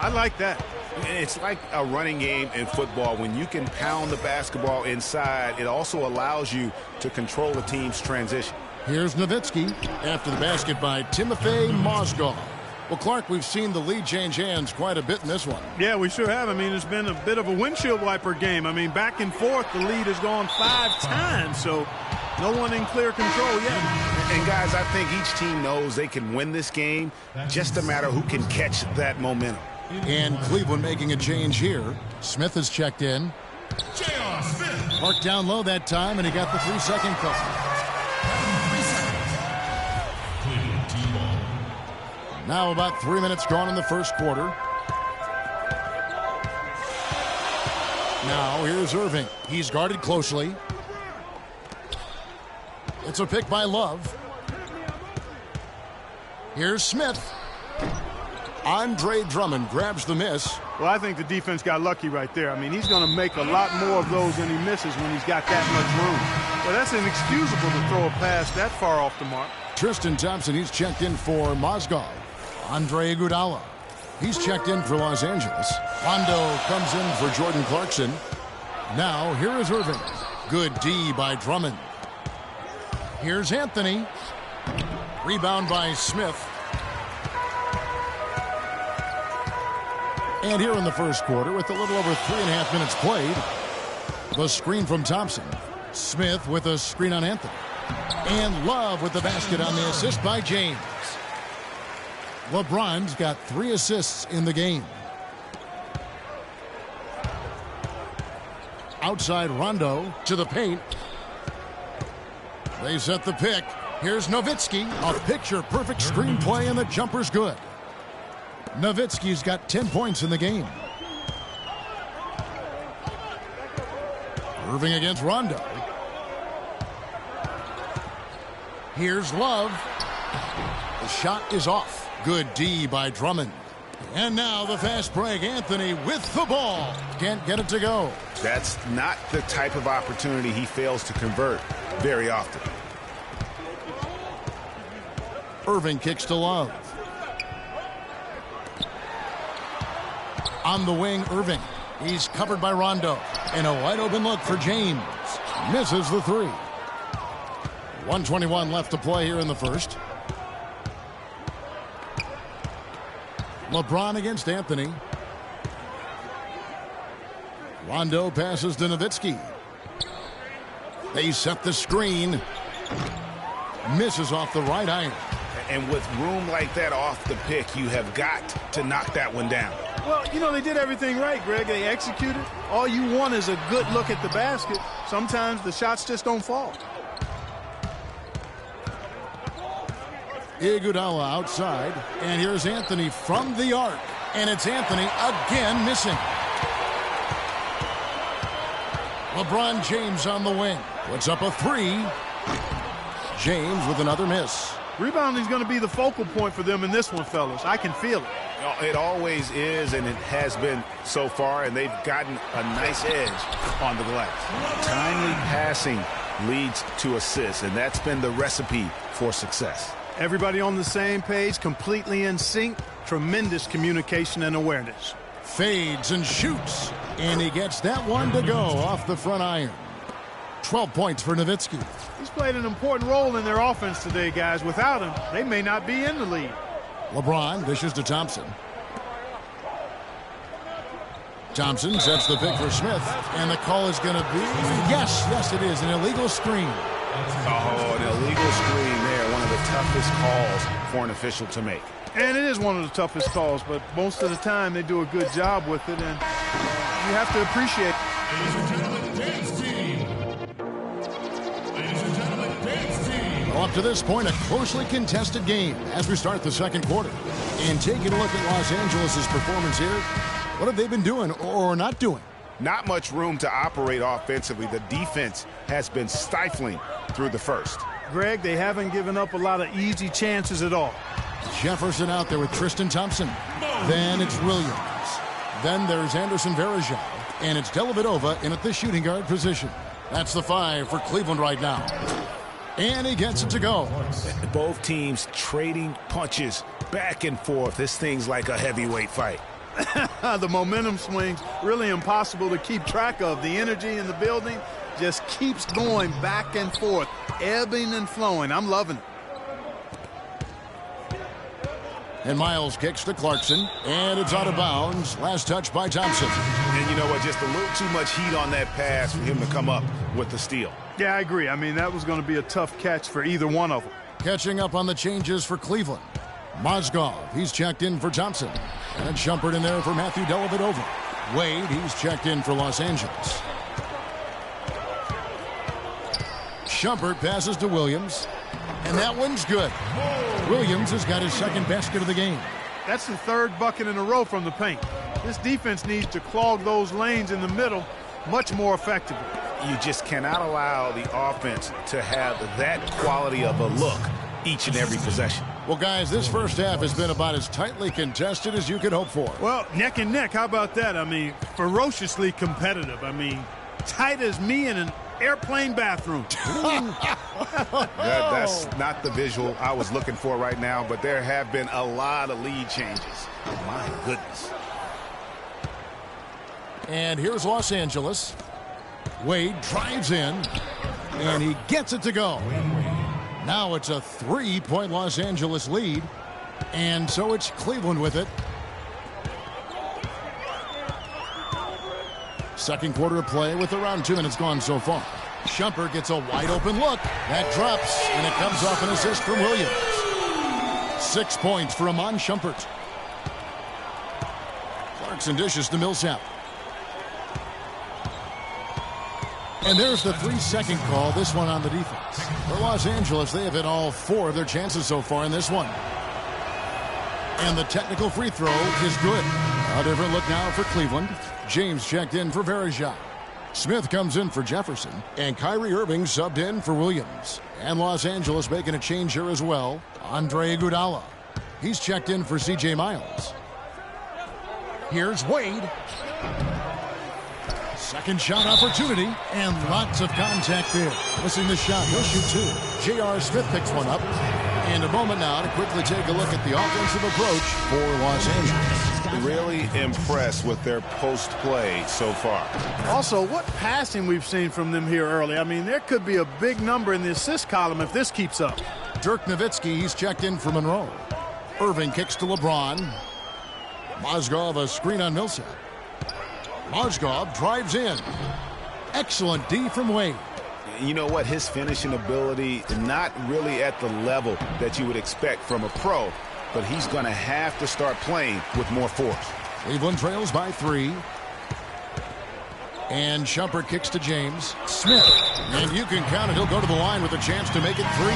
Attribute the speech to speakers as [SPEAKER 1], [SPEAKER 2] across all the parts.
[SPEAKER 1] I like that.
[SPEAKER 2] It's like a running game in football. When you can pound the basketball inside, it also allows you to control the team's transition.
[SPEAKER 3] Here's Nowitzki after the basket by Timofey Mozgov. Well, Clark, we've seen the lead change hands quite a bit in this one.
[SPEAKER 1] Yeah, we sure have. I mean, it's been a bit of a windshield wiper game. I mean, back and forth, the lead has gone 5 times, so no one in clear control yet.
[SPEAKER 2] And, guys, I think each team knows they can win this game, just a matter who can catch that momentum.
[SPEAKER 3] And Cleveland making a change here. Smith has checked in. Marked down low that time, and he got the 3-second call. Now about 3 minutes gone in the first quarter. Now here's Irving. He's guarded closely. It's a pick by Love. Here's Smith. Andre Drummond grabs the miss.
[SPEAKER 1] Well, I think the defense got lucky right there. I mean, he's going to make a lot more of those than he misses when he's got that much room. Well, that's inexcusable to throw a pass that far off the mark.
[SPEAKER 3] Tristan Thompson, he's checked in for Mozgov. Andre Iguodala, he's checked in for Los Angeles. Rondo comes in for Jordan Clarkson. Now, here is Irving. Good D by Drummond. Here's Anthony. Rebound by Smith. And here in the first quarter, with a little over 3.5 minutes played, the screen from Thompson. Smith with a screen on Anthony. And Love with the basket on the assist by James. LeBron's got 3 assists in the game. Outside Rondo to the paint. They set the pick. Here's Nowitzki. A picture-perfect screenplay, and the jumper's good. Nowitzki's got 10 points in the game. Irving against Rondo. Here's Love. The shot is off. Good D by Drummond. And now the fast break. Anthony with the ball. Can't get it to go.
[SPEAKER 2] That's not the type of opportunity he fails to convert very often.
[SPEAKER 3] Irving kicks to Love. On the wing, Irving. He's covered by Rondo. And a wide open look for James. Misses the 3. 1:21 left to play here in the first. LeBron against Anthony. Rondo passes to Nowitzki. They set the screen. Misses off the right iron.
[SPEAKER 2] And with room like that off the pick, you have got to knock that one down.
[SPEAKER 1] Well, you know, they did everything right, Greg. They executed. All you want is a good look at the basket. Sometimes the shots just don't fall.
[SPEAKER 3] Iguodala outside, and here's Anthony from the arc, and it's Anthony again missing. LeBron James on the wing, puts up a 3. James with another miss.
[SPEAKER 1] Rebounding's going to be the focal point for them in this one, fellas. I can feel it.
[SPEAKER 2] It always is, and it has been so far, and they've gotten a nice edge on the glass. Timely passing leads to assists, and that's been the recipe for success.
[SPEAKER 1] Everybody on the same page, completely in sync. Tremendous communication and awareness.
[SPEAKER 3] Fades and shoots, and he gets that one to go off the front iron. 12 points for Nowitzki.
[SPEAKER 1] He's played an important role in their offense today, guys. Without him, they may not be in the lead.
[SPEAKER 3] LeBron dishes to Thompson. Thompson sets the pick for Smith, and the call is going to be, yes, it is, an illegal screen.
[SPEAKER 2] Oh, an illegal screen there, one of the toughest calls for an official to make.
[SPEAKER 1] And it is one of the toughest calls, but most of the time they do a good job with it, and you have to appreciate it.
[SPEAKER 4] Ladies and gentlemen, dance team. Ladies and gentlemen, dance team.
[SPEAKER 3] Well, up to this point, a closely contested game as we start the second quarter. And taking a look at Los Angeles' performance here, what have they been doing or not doing?
[SPEAKER 2] Not much room to operate offensively. The defense has been stifling through the first.
[SPEAKER 1] Greg, they haven't given up a lot of easy chances at all.
[SPEAKER 3] Jefferson out there with Tristan Thompson. Then it's Williams. Then there's Anderson Varejao. And it's Dellavedova in at the shooting guard position. That's the 5 for Cleveland right now. And he gets it to go.
[SPEAKER 2] Both teams trading punches back and forth. This thing's like a heavyweight fight.
[SPEAKER 1] The momentum swings, really impossible to keep track of. The energy in the building just keeps going back and forth, ebbing and flowing. I'm loving it.
[SPEAKER 3] And Miles kicks to Clarkson, and it's out of bounds. Last touch by Thompson.
[SPEAKER 2] And you know what? Just a little too much heat on that pass for him to come up with the steal.
[SPEAKER 1] Yeah, I agree. I mean, that was going to be a tough catch for either one of them.
[SPEAKER 3] Catching up on the changes for Cleveland. Mozgov, he's checked in for Thompson. And it's Shumpert in there for Matthew Dellavedova. Wade, he's checked in for Los Angeles. Shumpert passes to Williams. And that one's good. Williams has got his second basket of the game.
[SPEAKER 1] That's the third bucket in a row from the paint. This defense needs to clog those lanes in the middle much more effectively.
[SPEAKER 2] You just cannot allow the offense to have that quality of a look each and every possession.
[SPEAKER 3] Well, guys, this first half has been about as tightly contested as you could hope for.
[SPEAKER 1] Well, neck and neck. How about that? I mean, ferociously competitive. I mean, tight as me in an airplane bathroom.
[SPEAKER 2] That's not the visual I was looking for right now, but there have been a lot of lead changes. My goodness.
[SPEAKER 3] And here's Los Angeles. Wade drives in, and he gets it to go. Now it's a 3-point Los Angeles lead, and so it's Cleveland with it. Second quarter of play with around 2 minutes gone so far. Shumpert gets a wide open look. That drops, and it comes off an assist from Williams. 6 points for Amon Shumpert. Clarkson dishes to Millsap. And there's the 3-second call, this one on the defense. For Los Angeles, they have hit all 4 of their chances so far in this one. And the technical free throw is good. A different look now for Cleveland. James checked in for Verejao. Smith comes in for Jefferson. And Kyrie Irving subbed in for Williams. And Los Angeles making a change here as well. Andre Iguodala. He's checked in for C.J. Miles. Here's Wade. Second shot opportunity, and lots of contact there. Missing the shot, he'll shoot 2. J.R. Smith picks one up. And a moment now to quickly take a look at the offensive approach for Los Angeles.
[SPEAKER 2] Really impressed with their post play so far.
[SPEAKER 1] Also, what passing we've seen from them here early. I mean, there could be a big number in the assist column if this keeps up.
[SPEAKER 3] Dirk Nowitzki, he's checked in for Monroe. Irving kicks to LeBron. Mozgov, a screen on Millsap. Mozgov drives in. Excellent D from Wade.
[SPEAKER 2] You know what? His finishing ability, not really at the level that you would expect from a pro, but he's going to have to start playing with more force.
[SPEAKER 3] Cleveland trails by 3. And Shumpert kicks to James. Smith. And you can count it. He'll go to the line with a chance to make it 3.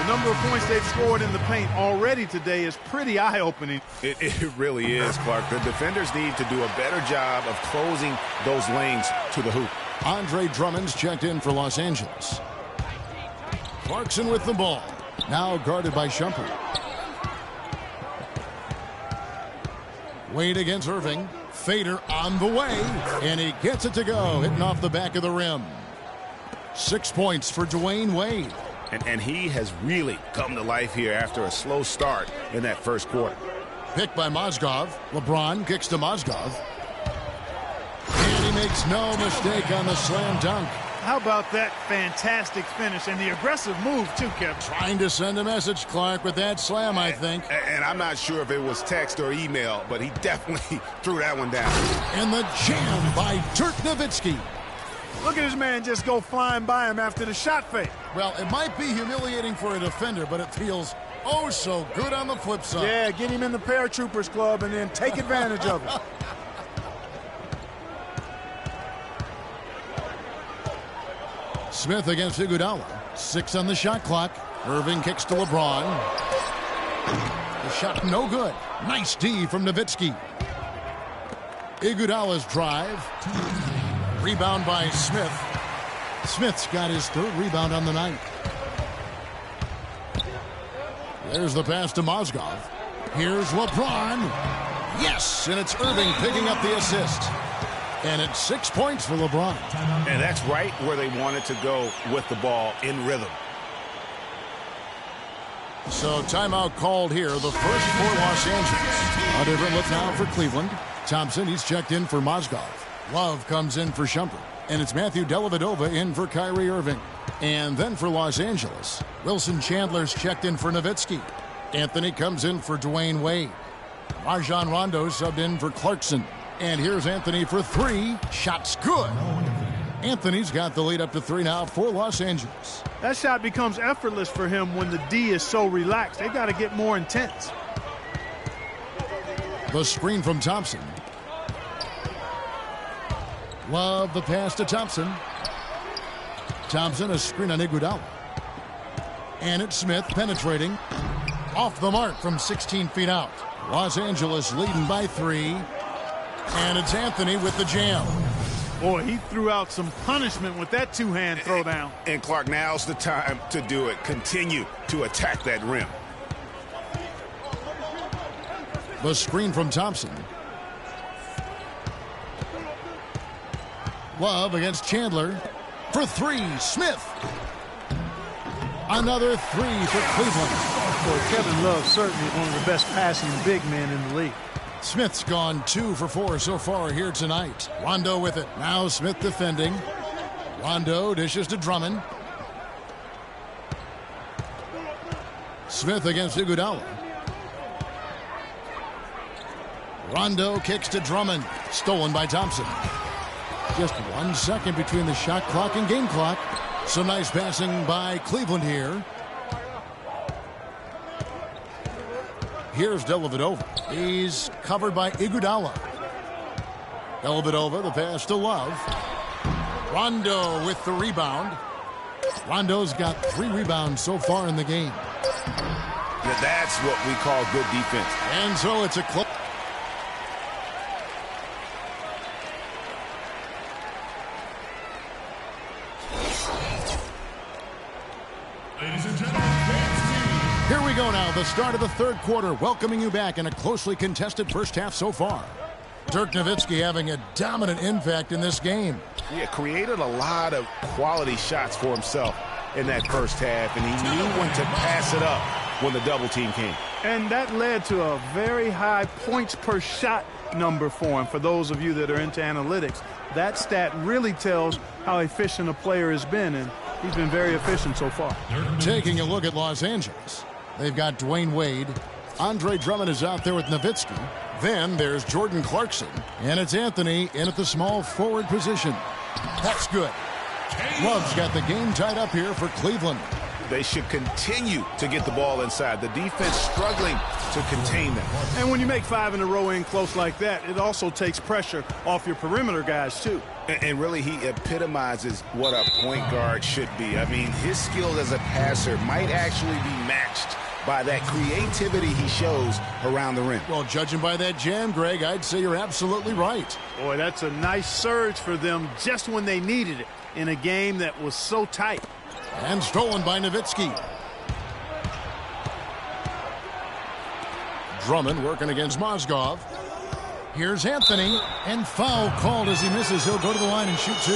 [SPEAKER 1] The number of points they've scored in the paint already today is pretty eye-opening.
[SPEAKER 2] It really is, Clark. The defenders need to do a better job of closing those lanes to the hoop.
[SPEAKER 3] Andre Drummond's checked in for Los Angeles. Clarkson with the ball. Now guarded by Shumpert. Wade against Irving. Fader on the way. And he gets it to go. Hitting off the back of the rim. 6 points for Dwayne Wade.
[SPEAKER 2] And he has really come to life here after a slow start in that first quarter.
[SPEAKER 3] Picked by Mozgov. LeBron kicks to Mozgov. And he makes no mistake on the slam dunk.
[SPEAKER 1] How about that fantastic finish and the aggressive move, too, Kevin?
[SPEAKER 3] Trying to send a message, Clark, with that slam, I think.
[SPEAKER 2] And I'm not sure if it was text or email, but he definitely threw that one down.
[SPEAKER 3] And the jam by Dirk Nowitzki.
[SPEAKER 1] Look at this man just go flying by him after the shot fake.
[SPEAKER 3] Well, it might be humiliating for a defender, but it feels oh so good on the flip side.
[SPEAKER 1] Yeah, get him in the Paratroopers Club and then take advantage of it.
[SPEAKER 3] Smith against Iguodala. 6 on the shot clock. Irving kicks to LeBron. The shot no good. Nice D from Nowitzki. Iguodala's drive. Rebound by Smith. Smith's got his 3rd rebound on the night. There's the pass to Mozgov. Here's LeBron. Yes, and it's Irving picking up the assist. And it's 6 points for LeBron.
[SPEAKER 2] And that's right where they wanted to go with the ball, in rhythm.
[SPEAKER 3] So timeout called here, the first for Los Angeles. A different look now for Cleveland. Thompson, he's checked in for Mozgov. Love comes in for Shumpert. And it's Matthew Dellavedova in for Kyrie Irving. And then for Los Angeles, Wilson Chandler's checked in for Nowitzki. Anthony comes in for Dwayne Wade. Rajon Rondo subbed in for Clarkson. And here's Anthony for three. Shot's good. Anthony's got the lead up to three now for Los Angeles.
[SPEAKER 1] That shot becomes effortless for him when the D is so relaxed. They got to get more intense.
[SPEAKER 3] The screen from Thompson. Love the pass to Thompson. Thompson, a screen on Iguodala. And it's Smith penetrating. Off the mark from 16 feet out. Los Angeles leading by three. And it's Anthony with the jam.
[SPEAKER 1] Boy, he threw out some punishment with that two-hand throwdown.
[SPEAKER 2] And Clark, now's the time to do it. Continue to attack that rim.
[SPEAKER 3] The screen from Thompson. Love against Chandler. For three, Smith. Another three for Cleveland.
[SPEAKER 1] Boy, Kevin Love certainly one of the best passing big men in the league.
[SPEAKER 3] Smith's gone 2 for 4 so far here tonight. Rondo with it. Now Smith defending. Rondo dishes to Drummond. Smith against Iguodala. Rondo kicks to Drummond. Stolen by Thompson. Just 1 second between the shot clock and game clock. Some nice passing by Cleveland here. Here's Dellavedova. He's covered by Iguodala. Dellavedova, the pass to Love. Rondo with the rebound. Rondo's got 3 rebounds so far in the game.
[SPEAKER 2] That's what we call good defense.
[SPEAKER 3] And so it's a close.
[SPEAKER 4] Ladies and gentlemen, dance team.
[SPEAKER 3] Here we go now, the start of the third quarter, welcoming you back in a closely contested first half so far. Dirk Nowitzki having a dominant impact in this game.
[SPEAKER 2] Yeah, created a lot of quality shots for himself in that first half, and he knew when to pass it up when the double team came.
[SPEAKER 1] And that led to a very high points per shot number for him. For those of you that are into analytics, that stat really tells how efficient a player has been, and he's been very efficient so far.
[SPEAKER 3] Taking a look at Los Angeles, they've got Dwayne Wade. Andre Drummond is out there with Nowitzki. Then there's Jordan Clarkson, and it's Anthony in at the small forward position. That's good. Love's got the game tied up here for Cleveland.
[SPEAKER 2] They should continue to get the ball inside. The defense struggling to contain them.
[SPEAKER 1] And when you make 5 in a row in close like that, it also takes pressure off your perimeter guys, too.
[SPEAKER 2] And really, he epitomizes what a point guard should be. I mean, his skill as a passer might actually be matched by that creativity he shows around the rim.
[SPEAKER 3] Well, judging by that jam, Greg, I'd say you're absolutely right.
[SPEAKER 1] Boy, that's a nice surge for them just when they needed it in a game that was so tight.
[SPEAKER 3] And stolen by Nowitzki. Drummond working against Mozgov. Here's Anthony, and foul called as he misses. He'll go to the line and shoot 2.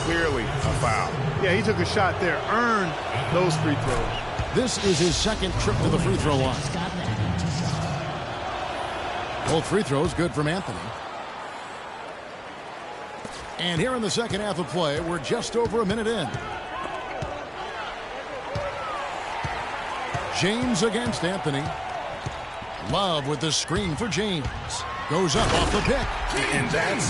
[SPEAKER 2] Clearly a foul.
[SPEAKER 1] Yeah, he took a shot there, earned those free throws.
[SPEAKER 3] This is his second trip to the free throw line. Both free throws good from Anthony. And here in the second half of play, we're just over a minute in. James against Anthony. Love with the screen for James. Goes up off the pick.
[SPEAKER 2] And that's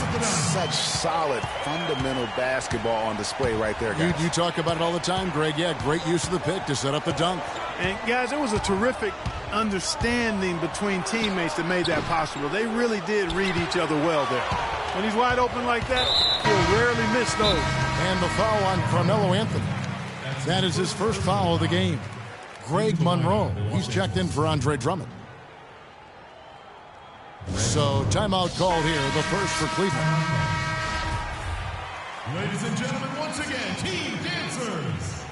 [SPEAKER 2] such solid, fundamental basketball on display right there, guys.
[SPEAKER 3] You talk about it all the time, Greg. Yeah, great use of the pick to set up the dunk.
[SPEAKER 1] And, guys, it was a terrific understanding between teammates that made that possible. They really did read each other well there. When he's wide open like that, he'll rarely miss those.
[SPEAKER 3] And the foul on Carmelo Anthony. That is his first foul of the game. Greg Monroe, he's checked in for Andre Drummond. So timeout called here, the first for Cleveland.
[SPEAKER 4] Ladies and gentlemen, once again, Team Dancers.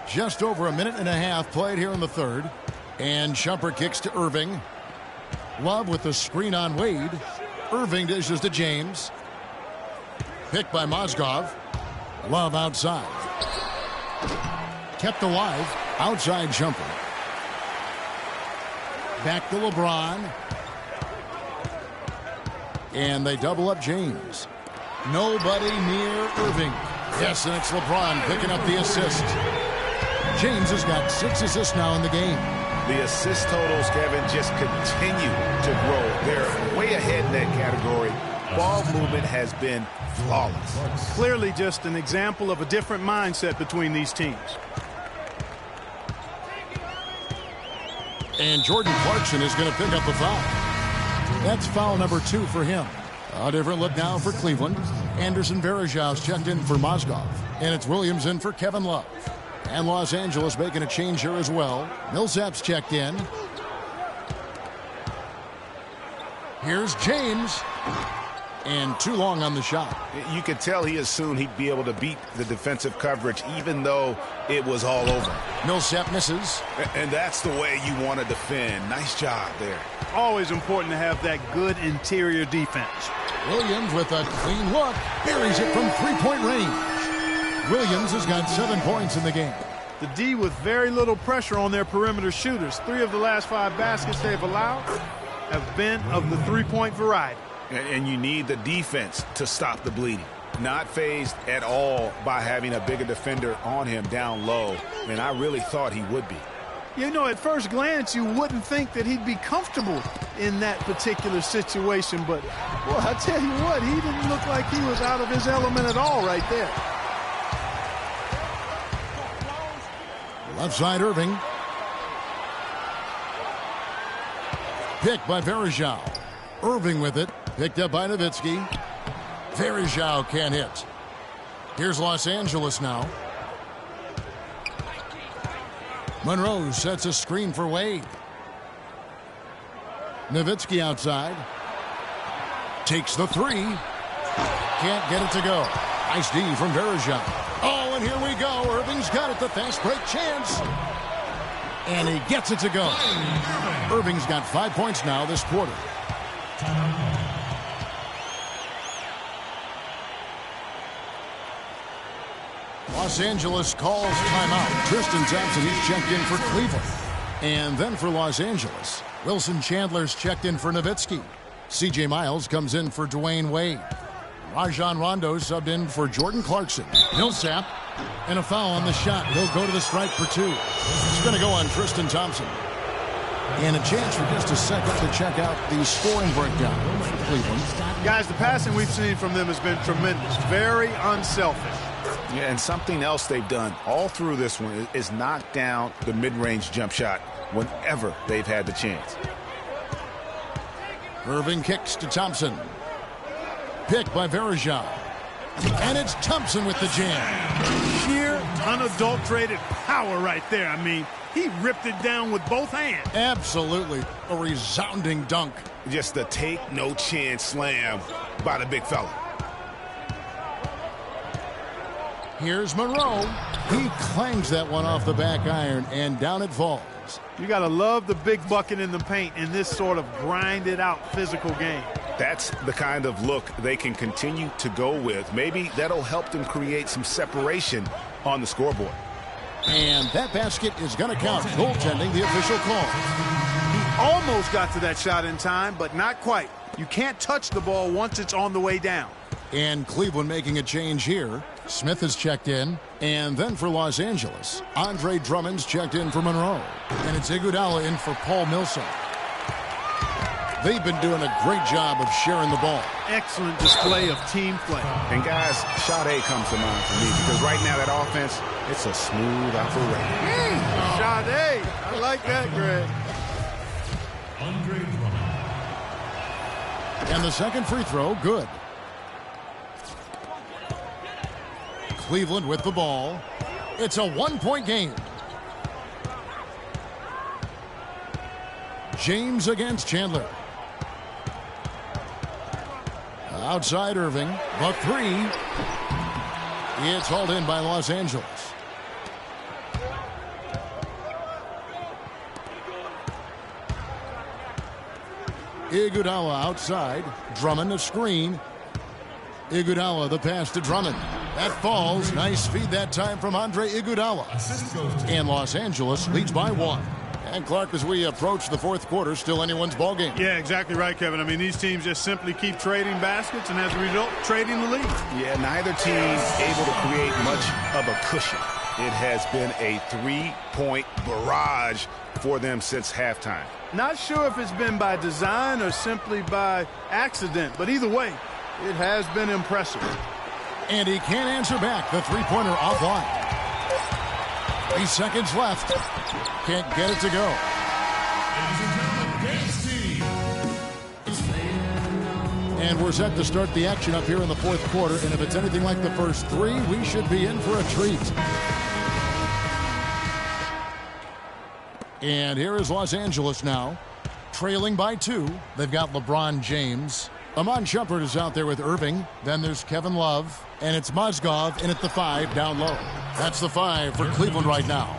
[SPEAKER 3] Just over a minute and a half played here in the third. And Shumpert kicks to Irving. Love with the screen on Wade. Irving dishes to James. Picked by Mozgov. Love outside. Kept alive. Outside jumper. Back to LeBron. And they double up James. Nobody near Irving. Yes, and it's LeBron picking up the assist. James has got 6 assists now in the game.
[SPEAKER 2] The assist totals, Kevin, just continue to grow. They're way ahead in that category. Ball movement has been flawless.
[SPEAKER 1] Clearly just an example of a different mindset between these teams.
[SPEAKER 3] And Jordan Clarkson is going to pick up the foul. That's foul number 2 for him. A different look now for Cleveland. Anderson Varejau's checked in for Mozgov. And it's Williams in for Kevin Love. And Los Angeles making a change here as well. Millsap's checked in. Here's James. And too long on the shot.
[SPEAKER 2] You could tell he assumed he'd be able to beat the defensive coverage even though it was all over.
[SPEAKER 3] Millsap misses.
[SPEAKER 2] And that's the way you want to defend. Nice job there.
[SPEAKER 1] Always important to have that good interior defense.
[SPEAKER 3] Williams with a clean look. Buries it from three-point range. Williams has got 7 points in the game.
[SPEAKER 1] The D with very little pressure on their perimeter shooters. 3 of the last 5 baskets they've allowed have been of the three-point variety.
[SPEAKER 2] And you need the defense to stop the bleeding. Not fazed at all by having a bigger defender on him down low. And I really thought he would be.
[SPEAKER 1] You know, at first glance, you wouldn't think that he'd be comfortable in that particular situation. But, well, I tell you what, he didn't look like he was out of his element at all right there.
[SPEAKER 3] Left side Irving. Picked by Varejau. Irving with it. Picked up by Nowitzki. Varejau can't hit. Here's Los Angeles now. Monroe sets a screen for Wade. Nowitzki outside. Takes the 3. Can't get it to go. Nice D from Varejau. Oh, and here we go. Irving's got it. The fast break chance. And he gets it to go. Irving's got 5 points now this quarter. Los Angeles calls timeout. Tristan Thompson, he's checked in for Cleveland. And then for Los Angeles, Wilson Chandler's checked in for Nowitzki. C.J. Miles comes in for Dwayne Wade. Rajon Rondo subbed in for Jordan Clarkson. Millsap, and a foul on the shot. He'll go to the stripe for 2. It's going to go on Tristan Thompson. And a chance for just a second to check out the scoring breakdown for Cleveland.
[SPEAKER 1] Guys, the passing we've seen from them has been tremendous. Very unselfish.
[SPEAKER 2] Yeah, and something else they've done all through this one is knock down the mid-range jump shot whenever they've had the chance.
[SPEAKER 3] Irving kicks to Thompson. Picked by Varejau. And it's Thompson with the jam.
[SPEAKER 1] Sheer, unadulterated power right there. I mean, he ripped it down with both hands.
[SPEAKER 3] Absolutely. A resounding dunk.
[SPEAKER 2] Just the take no chance slam by the big fella.
[SPEAKER 3] Here's Monroe. He clangs that one off the back iron, and down it falls.
[SPEAKER 1] You got to love the big bucket in the paint in this sort of grinded-out physical game.
[SPEAKER 2] That's the kind of look they can continue to go with. Maybe that'll help them create some separation on the scoreboard.
[SPEAKER 3] And that basket is going to count. Goaltending, the official call.
[SPEAKER 1] He almost got to that shot in time, but not quite. You can't touch the ball once it's on the way down.
[SPEAKER 3] And Cleveland making a change here. Smith is checked in. And then for Los Angeles, Andre Drummond's checked in for Monroe. And it's Iguodala in for Paul Millsap. They've been doing a great job of sharing the ball.
[SPEAKER 1] Excellent display of team play.
[SPEAKER 2] And guys, Sade comes to mind for me because right now that offense, it's a smooth operation.
[SPEAKER 1] Sade, I like that, Greg.
[SPEAKER 4] Andre Drummond.
[SPEAKER 3] And the second free throw, good. Cleveland with the ball. It's a one-point game. James against Chandler. Outside Irving. The 3. It's hauled in by Los Angeles. Iguodala outside. Drummond a screen. Iguodala, the pass to Drummond. That falls. Nice feed that time from Andre Iguodala. And Los Angeles leads by 1. And Clark, as we approach the fourth quarter, still anyone's ball game.
[SPEAKER 1] Yeah, exactly right, Kevin. I mean, these teams just simply keep trading baskets, and as a result, trading the lead.
[SPEAKER 2] Yeah, neither team able to create much of a cushion. It has been a three-point barrage for them since halftime.
[SPEAKER 1] Not sure if it's been by design or simply by accident, but either way, it has been impressive.
[SPEAKER 3] And he can't answer back. The three-pointer offline. 3 seconds left. Can't get it to go. And we're set to start the action up here in the fourth quarter. And if it's anything like the first 3, we should be in for a treat. And here is Los Angeles now, trailing by 2. They've got LeBron James. Amon Shumpert is out there with Irving. Then there's Kevin Love. And it's Mozgov in at the 5 down low. That's the 5 for Cleveland right now.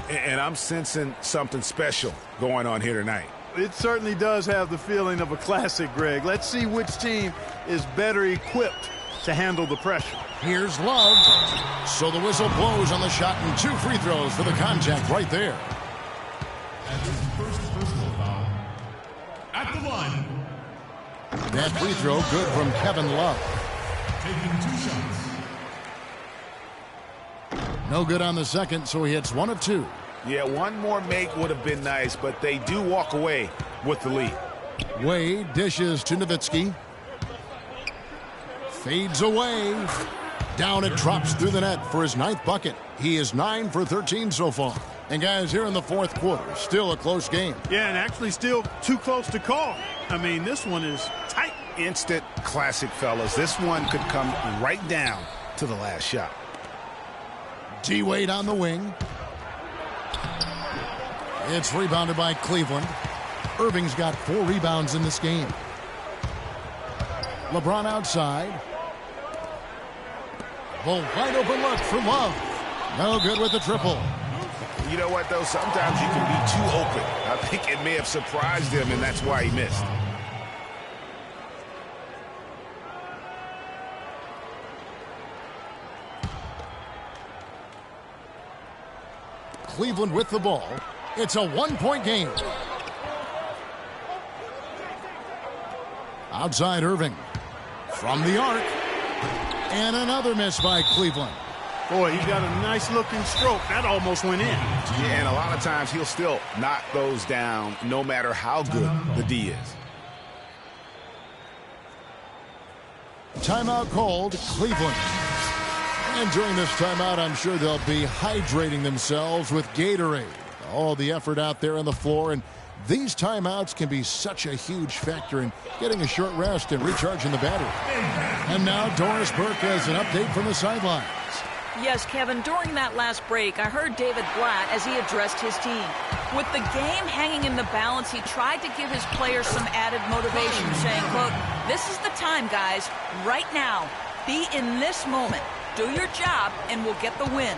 [SPEAKER 2] And I'm sensing something special going on here tonight.
[SPEAKER 1] It certainly does have the feeling of a classic, Greg. Let's see which team is better equipped to handle the pressure.
[SPEAKER 3] Here's Love. So the whistle blows on the shot and 2 free throws for the contact right there.
[SPEAKER 4] And his first personal foul at the line.
[SPEAKER 3] That free throw good from Kevin Love.
[SPEAKER 4] Taking 2 shots.
[SPEAKER 3] No good on the second, so he hits 1 of 2.
[SPEAKER 2] Yeah, one more make would have been nice, but they do walk away with the lead.
[SPEAKER 3] Wade dishes to Nowitzki. Fades away. Down it drops through the net for his 9th bucket. He is 9 for 13 so far. And guys, here in the fourth quarter, still a close game.
[SPEAKER 1] Yeah, and actually still too close to call. I mean, this one is tight.
[SPEAKER 2] Instant classic, fellas. This one could come right down to the last shot.
[SPEAKER 3] D-Wade on the wing. It's rebounded by Cleveland. Irving's got 4 rebounds in this game. LeBron outside. The wide open look for Love. No good with the triple.
[SPEAKER 2] You know what, though? Sometimes you can be too open. I think it may have surprised him, and that's why he missed.
[SPEAKER 3] Cleveland with the ball. It's a 1-point game. Outside Irving. From the arc. And another miss by Cleveland.
[SPEAKER 1] Boy, he got a nice looking stroke. That almost went in.
[SPEAKER 2] Yeah, and a lot of times he'll still knock those down no matter how good the D is.
[SPEAKER 3] Timeout called, Cleveland. And during this timeout, I'm sure they'll be hydrating themselves with Gatorade. All the effort out there on the floor, and these timeouts can be such a huge factor in getting a short rest and recharging the battery. And now Doris Burke has an update from the sidelines.
[SPEAKER 5] Yes, Kevin, during that last break, I heard David Blatt as he addressed his team. With the game hanging in the balance, he tried to give his players some added motivation, saying, quote, "This is the time, guys, right now. Be in this moment. Do your job, and we'll get the win."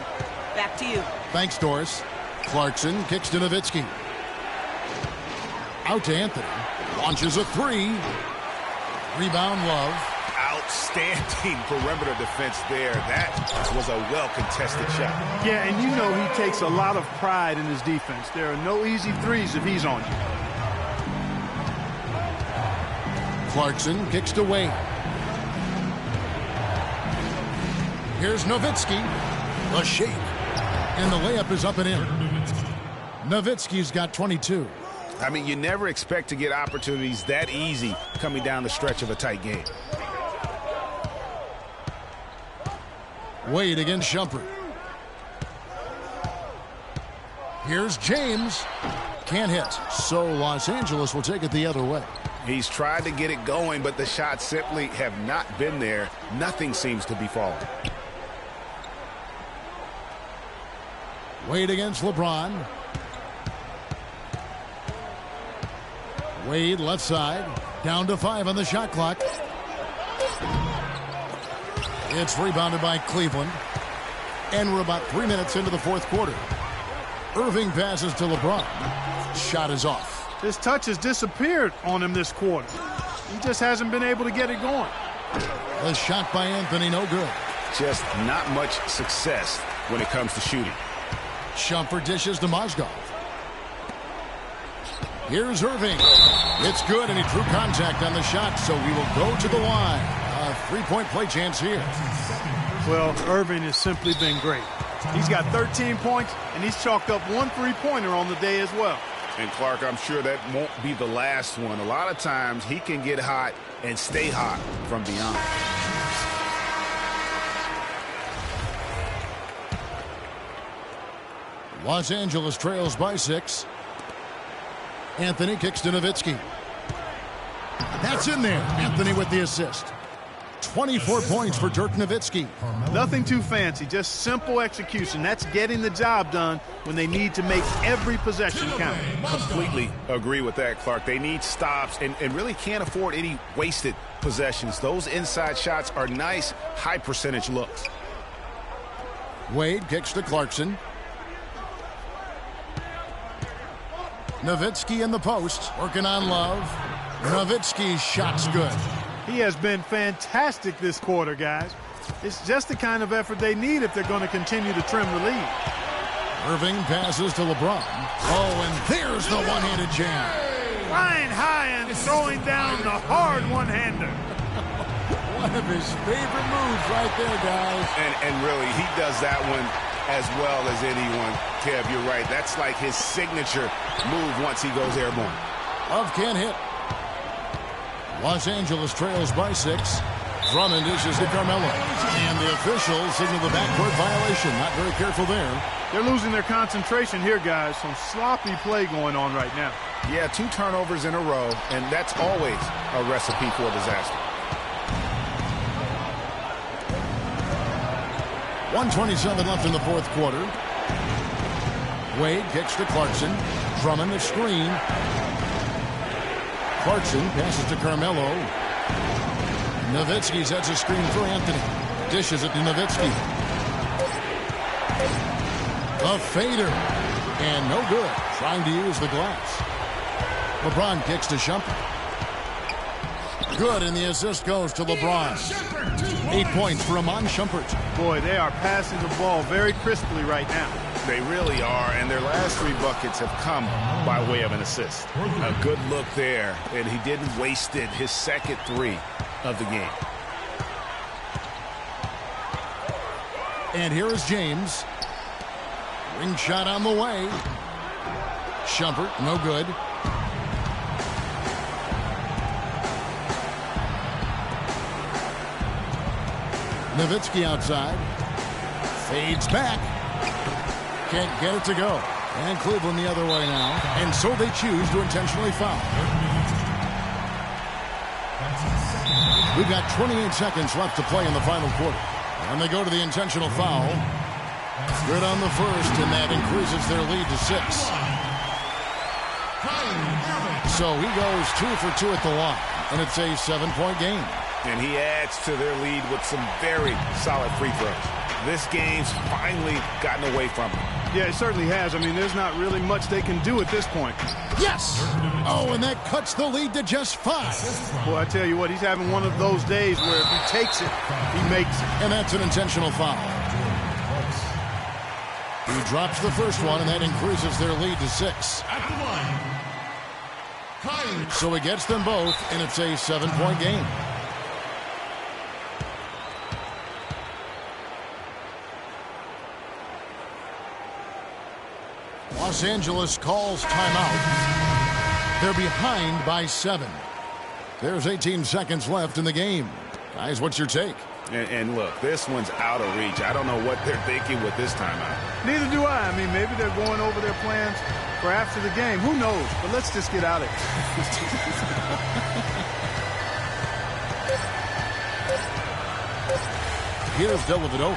[SPEAKER 5] Back to you.
[SPEAKER 3] Thanks, Doris. Clarkson kicks to Nowitzki. Out to Anthony. Launches a 3. Rebound Love.
[SPEAKER 2] Outstanding perimeter defense there. That was a well-contested shot.
[SPEAKER 1] Yeah, and you know he takes a lot of pride in his defense. There are no easy threes if he's on you.
[SPEAKER 3] Clarkson kicks to Wade. Here's Nowitzki. The shake. And the layup is up and in. Nowitzki's got 22.
[SPEAKER 2] I mean, you never expect to get opportunities that easy coming down the stretch of a tight game.
[SPEAKER 3] Wade against Shumpert. Here's James. Can't hit. So Los Angeles will take it the other way.
[SPEAKER 2] He's tried to get it going, but the shots simply have not been there. Nothing seems to be falling.
[SPEAKER 3] Wade against LeBron. Wade left side. Down to 5 on the shot clock. It's rebounded by Cleveland. And we're about 3 minutes into the fourth quarter. Irving passes to LeBron. Shot is off.
[SPEAKER 1] His touch has disappeared on him this quarter. He just hasn't been able to get it going.
[SPEAKER 3] The shot by Anthony, no good.
[SPEAKER 2] Just not much success when it comes to shooting.
[SPEAKER 3] Shumpert dishes to Mozgov. Here's Irving. It's good, and he drew contact on the shot, so we will go to the line. A three-point play chance here.
[SPEAKER 1] Well, Irving has simply been great. He's got 13 points, and he's chalked up one three-pointer on the day as well.
[SPEAKER 2] And Clark, I'm sure that won't be the last one. A lot of times he can get hot and stay hot from beyond.
[SPEAKER 3] Los Angeles trails by 6. Anthony kicks to Nowitzki. That's in there. Anthony with the assist. 24 points for Dirk Nowitzki.
[SPEAKER 1] Nothing too fancy, just simple execution. That's getting the job done when they need to make every possession count.
[SPEAKER 2] Completely agree with that, Clark. They need stops and really can't afford any wasted possessions. Those inside shots are nice, high percentage looks.
[SPEAKER 3] Wade kicks to Clarkson. Nowitzki in the post, working on Love. Nowitzki's shot's good.
[SPEAKER 1] He has been fantastic this quarter, guys. It's just the kind of effort they need if they're going to continue to trim the lead.
[SPEAKER 3] Irving passes to LeBron. Oh, and there's the one-handed jam.
[SPEAKER 1] Flying high and throwing down the hard one-hander.
[SPEAKER 3] One of his favorite moves right there, guys.
[SPEAKER 2] And really, he does that one as well as anyone. Kev, you're right. That's like his signature move once he goes airborne.
[SPEAKER 3] Love can't hit. Los Angeles trails by 6. Drummond dishes to Carmelo. And the officials signal the backcourt violation. Not very careful there.
[SPEAKER 1] They're losing their concentration here, guys. Some sloppy play going on right now.
[SPEAKER 2] Yeah, 2 turnovers in a row, and that's always a recipe for disaster.
[SPEAKER 3] 1:27 left in the fourth quarter. Wade kicks to Clarkson. Drummond the screen. Clarkson passes to Carmelo. Nowitzki sets a screen for Anthony. Dishes it to Nowitzki. A fader. And no good. Trying to use the glass. LeBron kicks to Shumpert. Good, and the assist goes to LeBron. 8 points for Amon Shumpert.
[SPEAKER 1] Boy, they are passing the ball very crisply right now.
[SPEAKER 2] They really are, and their last 3 buckets have come by way of an assist. A good look there, and he didn't waste it. His second 3 of the game.
[SPEAKER 3] And here is James. Ring shot on the way. Shumpert, no good. Nowitzki outside. Fades back. Can't get it to go. And Cleveland the other way now. And so they choose to intentionally foul. We've got 28 seconds left to play in the final quarter. And they go to the intentional foul. Good on the first, and that increases their lead to 6. So he goes 2 for 2 at the line. And it's a 7-point game.
[SPEAKER 2] And he adds to their lead with some very solid free throws. This game's finally gotten away from him.
[SPEAKER 1] Yeah, it certainly has. I mean, there's not really much they can do at this point.
[SPEAKER 3] Yes! Oh, and that cuts the lead to just 5.
[SPEAKER 1] Boy, I tell you what, he's having one of those days where if he takes it, he makes it.
[SPEAKER 3] And that's an intentional foul. He drops the first one, and that increases their lead to 6. So he gets them both, and it's a 7-point game. Los Angeles calls timeout. They're behind by 7. There's 18 seconds left in the game. Guys, what's your take?
[SPEAKER 2] And look, this one's out of reach. I don't know what they're thinking with this timeout.
[SPEAKER 1] Neither do I. I mean, maybe they're going over their plans for after the game. Who knows? But let's just get out of here.
[SPEAKER 3] Here's Dellavedova.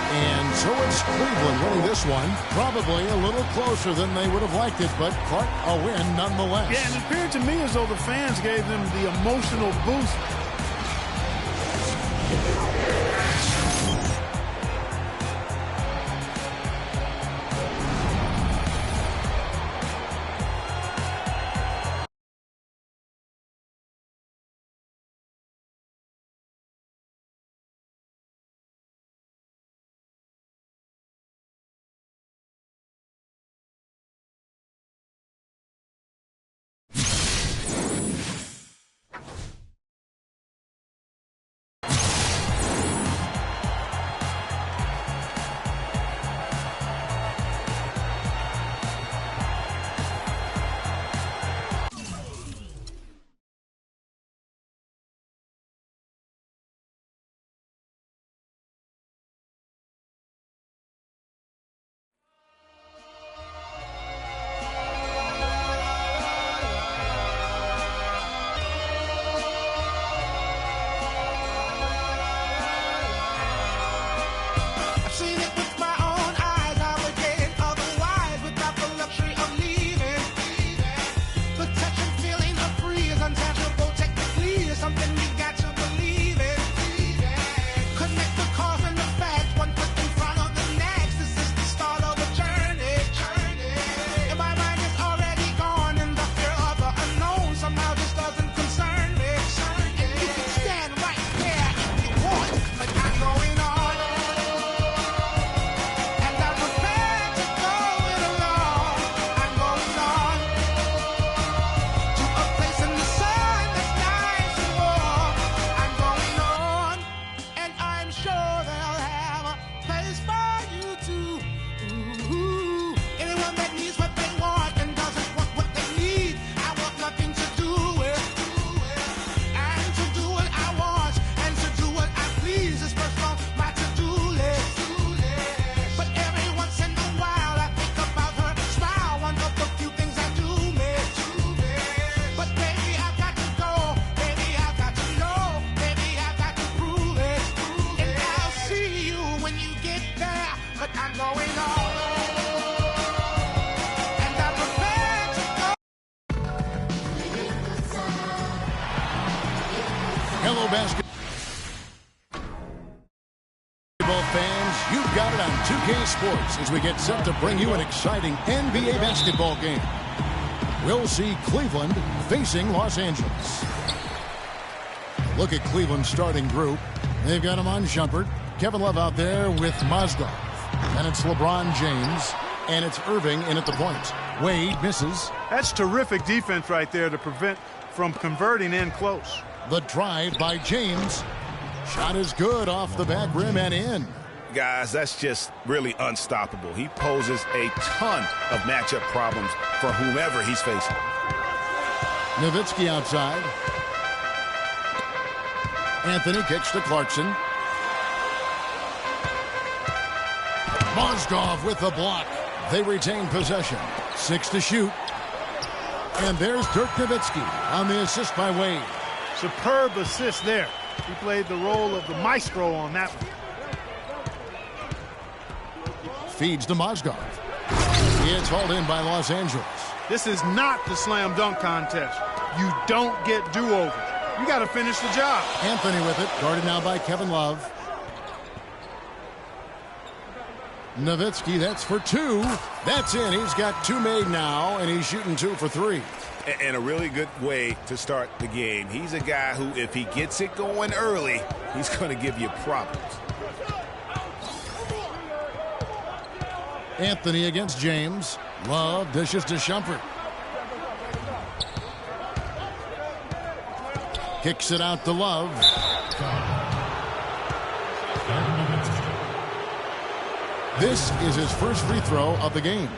[SPEAKER 3] And so it's Cleveland winning this one. Probably a little closer than they would have liked it, but Clark, a win nonetheless.
[SPEAKER 1] Yeah, and it appeared to me as though the fans gave them the emotional boost.
[SPEAKER 3] Fellow basketball fans, you've got it on 2K Sports as we get set to bring you an exciting NBA basketball game. We'll see Cleveland facing Los Angeles. Look at Cleveland's starting group. They've got him on Shumpert. Kevin Love out there with Mozgov. And it's LeBron James. And it's Irving in at the point. Wade misses.
[SPEAKER 1] That's terrific defense right there to prevent from converting in close.
[SPEAKER 3] The drive by James. Shot is good off the back rim and in.
[SPEAKER 2] Guys, that's just really unstoppable. He poses a ton of matchup problems for whomever he's facing.
[SPEAKER 3] Nowitzki outside. Anthony kicks to Clarkson. Mozgov with the block. They retain possession. 6 to shoot. And there's Dirk Nowitzki on the assist by Wade.
[SPEAKER 1] Superb assist there. He played the role of the maestro on that one.
[SPEAKER 3] Feeds to Mozgov. It's hauled in by Los Angeles.
[SPEAKER 1] This is not the slam dunk contest. You don't get do-overs. You got to finish the job.
[SPEAKER 3] Anthony with it, guarded now by Kevin Love. Nowitzki, that's for 2. That's in. He's got 2 made now, and he's shooting 2 for 3.
[SPEAKER 2] And a really good way to start the game. He's a guy who, if he gets it going early, he's going to give you problems.
[SPEAKER 3] Anthony against James. Love dishes to Shumpert. Kicks it out to Love. This is his first free throw of the game.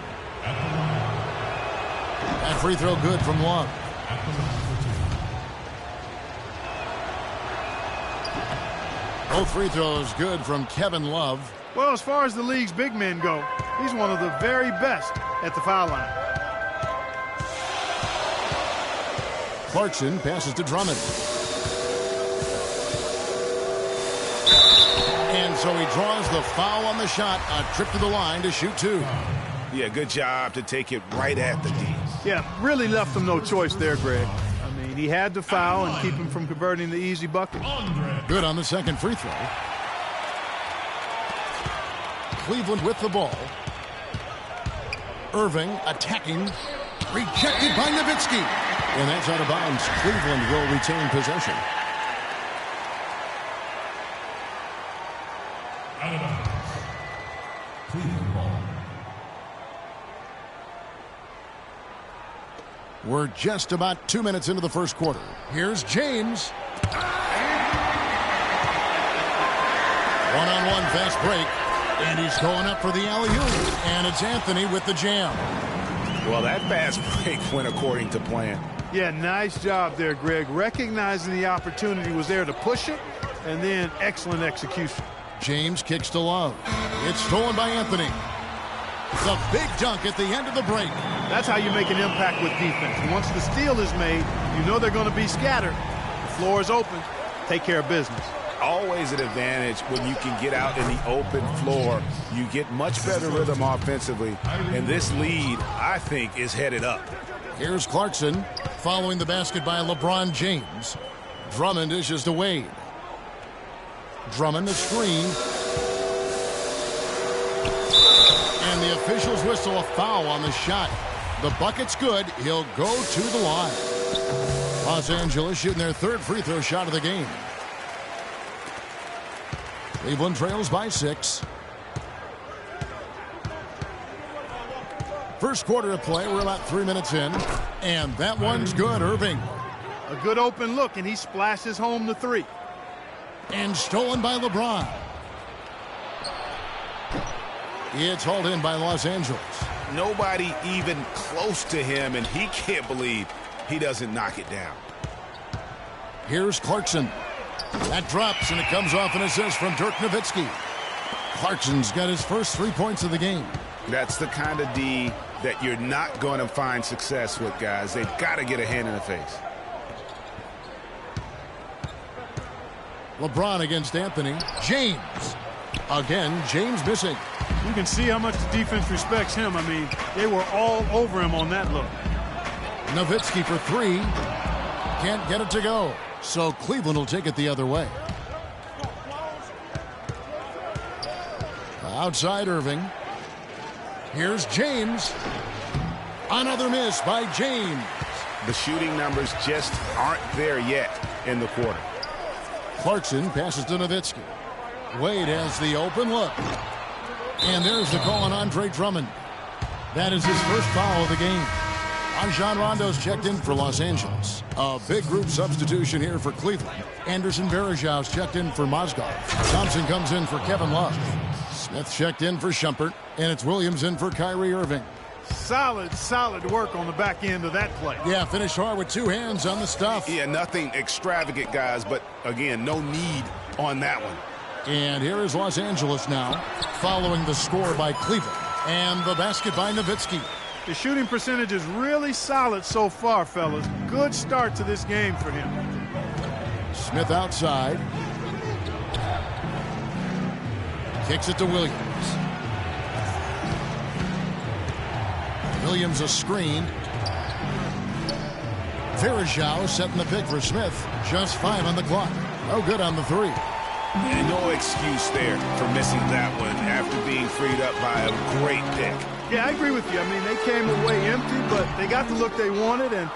[SPEAKER 3] That free throw good from Love. Both free throws good from Kevin Love.
[SPEAKER 1] Well, as far as the league's big men go, he's one of the very best at the foul line.
[SPEAKER 3] Clarkson passes to Drummond. And so he draws the foul on the shot. A trip to the line to shoot 2.
[SPEAKER 2] Yeah, good job to take it right at the D.
[SPEAKER 1] Yeah, really left him no choice there, Greg. I mean, he had to foul and keep him from converting the easy bucket.
[SPEAKER 3] Good on the second free throw. Cleveland with the ball. Irving attacking. Rejected by Nowitzki. And that's out of bounds. Cleveland will retain possession.
[SPEAKER 4] Out of bounds. Cleveland ball.
[SPEAKER 3] We're just about 2 minutes into the first quarter. Here's James. One-on-one fast break. And he's going up for the alley-oop. And it's Anthony with the jam.
[SPEAKER 2] Well, that fast break went according to plan.
[SPEAKER 1] Yeah, nice job there, Greg. Recognizing the opportunity was there to push it, and then excellent execution.
[SPEAKER 3] James kicks to Love. It's stolen by Anthony. The big dunk at the end of the break.
[SPEAKER 1] That's how you make an impact with defense. And once the steal is made, you know they're going to be scattered. The floor is open. Take care of business.
[SPEAKER 2] Always an advantage when you can get out in the open floor. You get much better rhythm offensively. And this lead, I think, is headed up.
[SPEAKER 3] Here's Clarkson following the basket by LeBron James. Drummond dishes to Wade. Drummond the screen. And the officials whistle a foul on the shot. The bucket's good. He'll go to the line. Los Angeles shooting their 3rd free throw shot of the game. Cleveland trails by 6. First quarter of play. We're about 3 minutes in. And that one's good. Irving.
[SPEAKER 1] A good open look, and he splashes home the 3.
[SPEAKER 3] And stolen by LeBron. It's hauled in by Los Angeles.
[SPEAKER 2] Nobody even close to him, and he can't believe he doesn't knock it down.
[SPEAKER 3] Here's Clarkson. That drops, and it comes off an assist from Dirk Nowitzki. Clarkson's got his first 3 points of the game.
[SPEAKER 2] That's the kind of D that you're not going to find success with, guys. They've got to get a hand in the face.
[SPEAKER 3] LeBron against Anthony. James. Again, James missing.
[SPEAKER 1] You can see how much the defense respects him. I mean, they were all over him on that look.
[SPEAKER 3] Nowitzki for 3. Can't get it to go. So Cleveland will take it the other way. Outside Irving. Here's James. Another miss by James.
[SPEAKER 2] The shooting numbers just aren't there yet in the quarter.
[SPEAKER 3] Clarkson passes to Nowitzki. Wade has the open look. And there's the call on Andre Drummond. That is his first foul of the game. Rajon Rondo's checked in for Los Angeles. A big group substitution here for Cleveland. Anderson Varejau's checked in for Mozgov. Thompson comes in for Kevin Love. Smith checked in for Shumpert. And it's Williams in for Kyrie Irving.
[SPEAKER 1] Solid work on the back end of that play.
[SPEAKER 3] Yeah, finished hard with two hands on the stuff.
[SPEAKER 2] Yeah, nothing extravagant, guys, but again, no need on that one.
[SPEAKER 3] And here is Los Angeles now, following the score by Cleveland. And the basket by Nowitzki.
[SPEAKER 1] The shooting percentage is really solid so far, fellas. Good start to this game for him.
[SPEAKER 3] Smith outside. Kicks it to Williams. Williams a screen. Varejao setting the pick for Smith. Just 5 on the clock. No good on the three.
[SPEAKER 2] And no excuse there for missing that one after being freed up by a great pick.
[SPEAKER 1] Yeah, I agree with you. I mean, they came away empty, but they got the look they wanted, and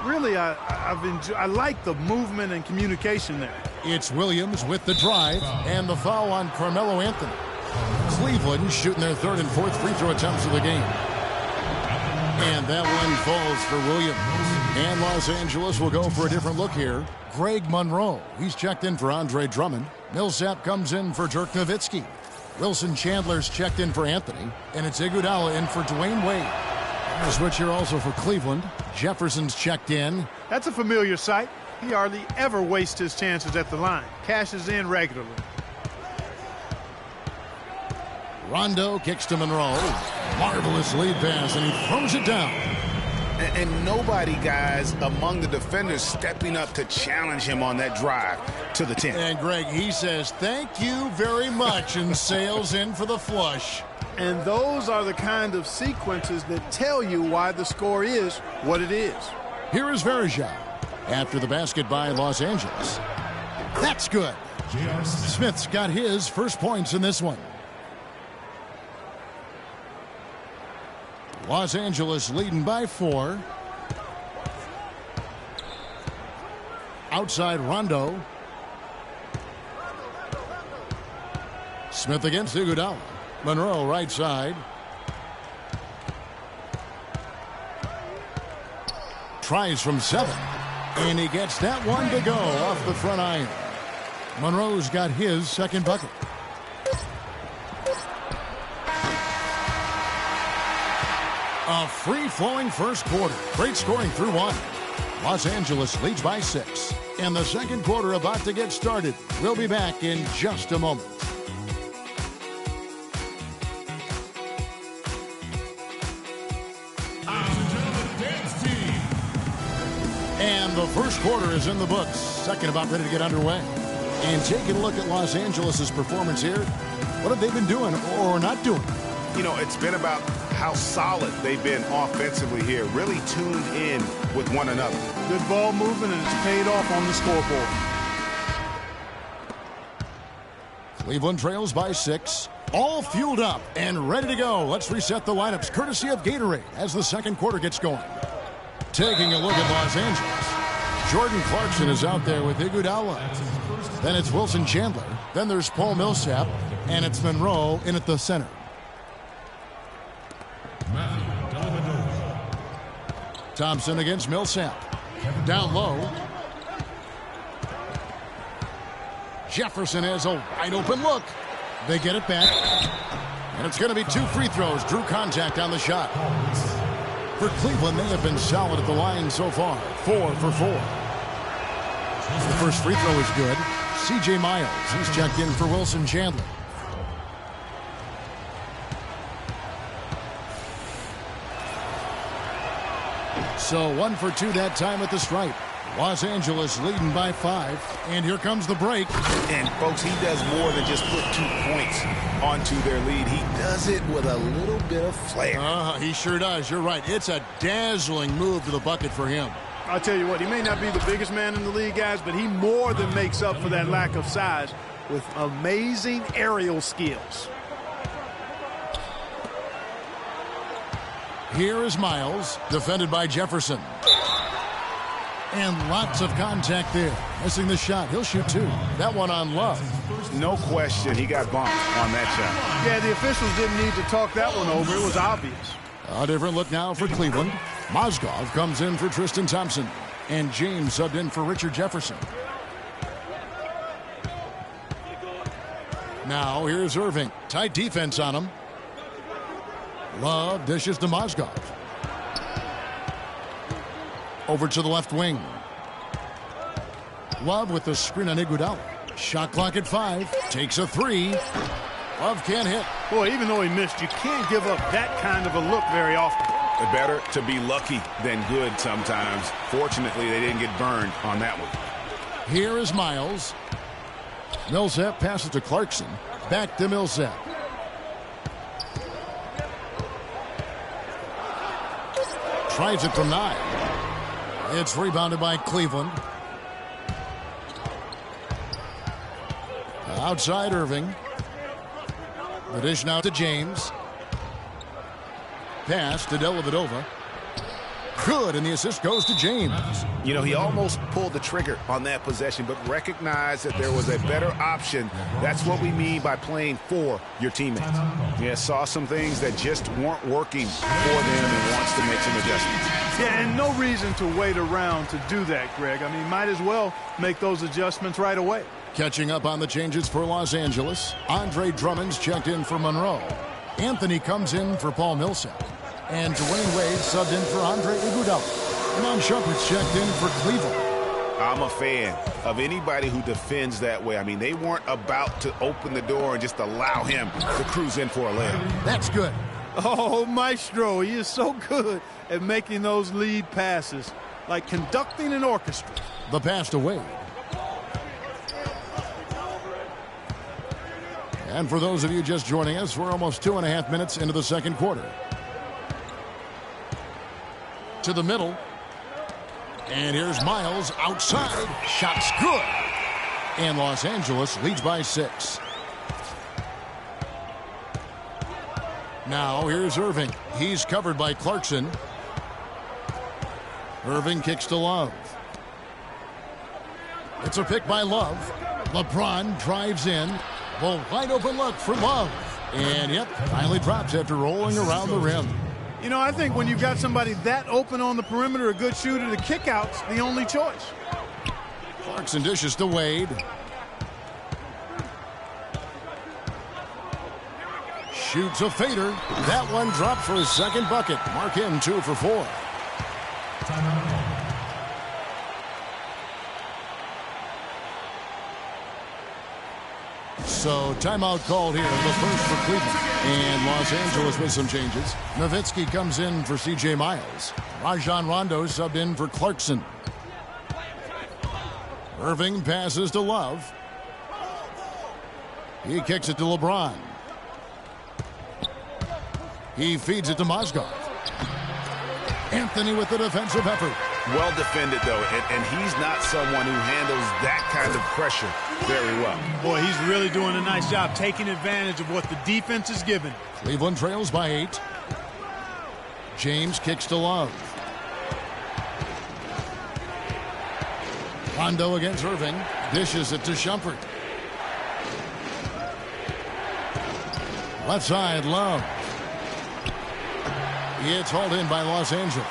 [SPEAKER 1] really, I like the movement and communication there.
[SPEAKER 3] It's Williams with the drive and the foul on Carmelo Anthony. Cleveland shooting their third and fourth free throw attempts of the game. And that one falls for Williams. And Los Angeles will go for a different look here. Greg Monroe, he's checked in for Andre Drummond. Millsap comes in for Dirk Nowitzki. Wilson Chandler's checked in for Anthony. And it's Iguodala in for Dwayne Wade. A switch here also for Cleveland. Jefferson's checked in.
[SPEAKER 1] That's a familiar sight. He hardly ever wastes his chances at the line. Cashes in regularly.
[SPEAKER 3] Rondo kicks to Monroe. Marvelous lead pass, and he throws it down.
[SPEAKER 2] And nobody, guys, among the defenders stepping up to challenge him on that drive to the 10.
[SPEAKER 3] And Greg, he says, thank you very much, and sails in for the flush.
[SPEAKER 1] And those are the kind of sequences that tell you why the score is what it is.
[SPEAKER 3] Here is Varejao after the basket by Los Angeles. That's good. Smith's got his first points in this one. Los Angeles leading by 4. Outside Rondo. Smith against Iguodala. Monroe right side. Tries from 7. And he gets that one to go off the front iron. Monroe's got his second bucket. A free-flowing first quarter. Great scoring through 1. Los Angeles leads by 6. And the second quarter about to get started. We'll be back in just a moment. And the first quarter is in the books. Second about ready to get underway. And taking a look at Los Angeles' performance here. What have they been doing or not doing?
[SPEAKER 2] You know, it's been about how solid they've been offensively here. Really tuned in with one another.
[SPEAKER 1] Good ball movement, and it's paid off on the scoreboard.
[SPEAKER 3] Cleveland trails by 6. All fueled up and ready to go. Let's reset the lineups courtesy of Gatorade as the second quarter gets going. Taking a look at Los Angeles. Jordan Clarkson is out there with Iguodala. Then it's Wilson Chandler. Then there's Paul Millsap. And it's Monroe in at the center. Thompson against Millsap. Down low. Jefferson has a wide open look. They get it back. And it's going to be 2 free throws. Drew contact on the shot. For Cleveland, they have been solid at the line so far. 4 for 4. The first free throw is good. C.J. Miles, he's checked in for Wilson Chandler. So 1 for 2 that time at the stripe. Los Angeles leading by 5. And here comes the break.
[SPEAKER 2] And, folks, he does more than just put 2 points onto their lead. He does it with a little bit of flair.
[SPEAKER 3] He sure does. You're right. It's a dazzling move to the bucket for him.
[SPEAKER 1] I'll tell you what, he may not be the biggest man in the league, guys, but he more than makes up for that lack of size with amazing aerial skills.
[SPEAKER 3] Here is Miles, defended by Jefferson. And lots of contact there. Missing the shot. He'll shoot two. That one on Love.
[SPEAKER 2] No question, he got bumped on that shot.
[SPEAKER 1] Yeah, the officials didn't need to talk that one over. It was obvious.
[SPEAKER 3] A different look now for Cleveland. Mozgov comes in for Tristan Thompson. And James subbed in for Richard Jefferson. Now here's Irving. Tight defense on him. Love dishes to Mozgov. Over to the left wing. Love with the screen on Iguodala. Shot clock at 5. Takes a 3. Love can't hit.
[SPEAKER 1] Boy, even though he missed, you can't give up that kind of a look very often.
[SPEAKER 2] Better to be lucky than good sometimes. Fortunately, they didn't get burned on that one.
[SPEAKER 3] Here is Miles. Millsap passes to Clarkson. Back to Millsap. Tries it from 9. It's rebounded by Cleveland. Outside Irving. The dish now to James. Pass to Dellavedova. Good, and the assist goes to James.
[SPEAKER 2] You know, he almost pulled the trigger on that possession, but recognized that there was a better option. That's what we mean by playing for your teammates. Yeah, saw some things that just weren't working for them and wants to make some adjustments.
[SPEAKER 1] Yeah, and no reason to wait around to do that, Greg. I mean, might as well make those adjustments right away.
[SPEAKER 3] Catching up on the changes for Los Angeles, Andre Drummond's checked in for Monroe. Anthony comes in for Paul Millsap. And Dwayne Wade subbed in for Andre Iguodala. Iman Shumpert's checked in for Cleveland.
[SPEAKER 2] I'm a fan of anybody who defends that way. I mean, they weren't about to open the door and just allow him to cruise in for a layup.
[SPEAKER 3] That's good.
[SPEAKER 1] Oh, Maestro, he is so good at making those lead passes, like conducting an orchestra.
[SPEAKER 3] The pass to Wade. And for those of you just joining us, we're almost 2.5 minutes into the second quarter. To the middle. And here's Miles outside. Shot's good. And Los Angeles leads by 6. Now here's Irving. He's covered by Clarkson. Irving kicks to Love. It's a pick by Love. LeBron drives in. Well, wide open look for Love. And yep, finally drops after rolling around the rim.
[SPEAKER 1] You know, I think when you've got somebody that open on the perimeter, a good shooter, the kickout's the only choice.
[SPEAKER 3] Clarkson dishes to Wade. Shoots a fader. That one dropped for his second bucket. Mark him 2 for 4. So timeout called here, the first for Cleveland. And Los Angeles with some changes. Nowitzki comes in for C.J. Miles. Rajon Rondo subbed in for Clarkson. Irving passes to Love. He kicks it to LeBron. He feeds it to Mozgov. Anthony with the defensive effort.
[SPEAKER 2] Well defended, though, and he's not someone who handles that kind of pressure very well.
[SPEAKER 1] Boy, he's really doing a nice job taking advantage of what the defense is giving.
[SPEAKER 3] Cleveland trails by 8. James kicks to Love. Rondo against Irving. Dishes it to Shumpert. Left side, Love. It's hauled in by Los Angeles.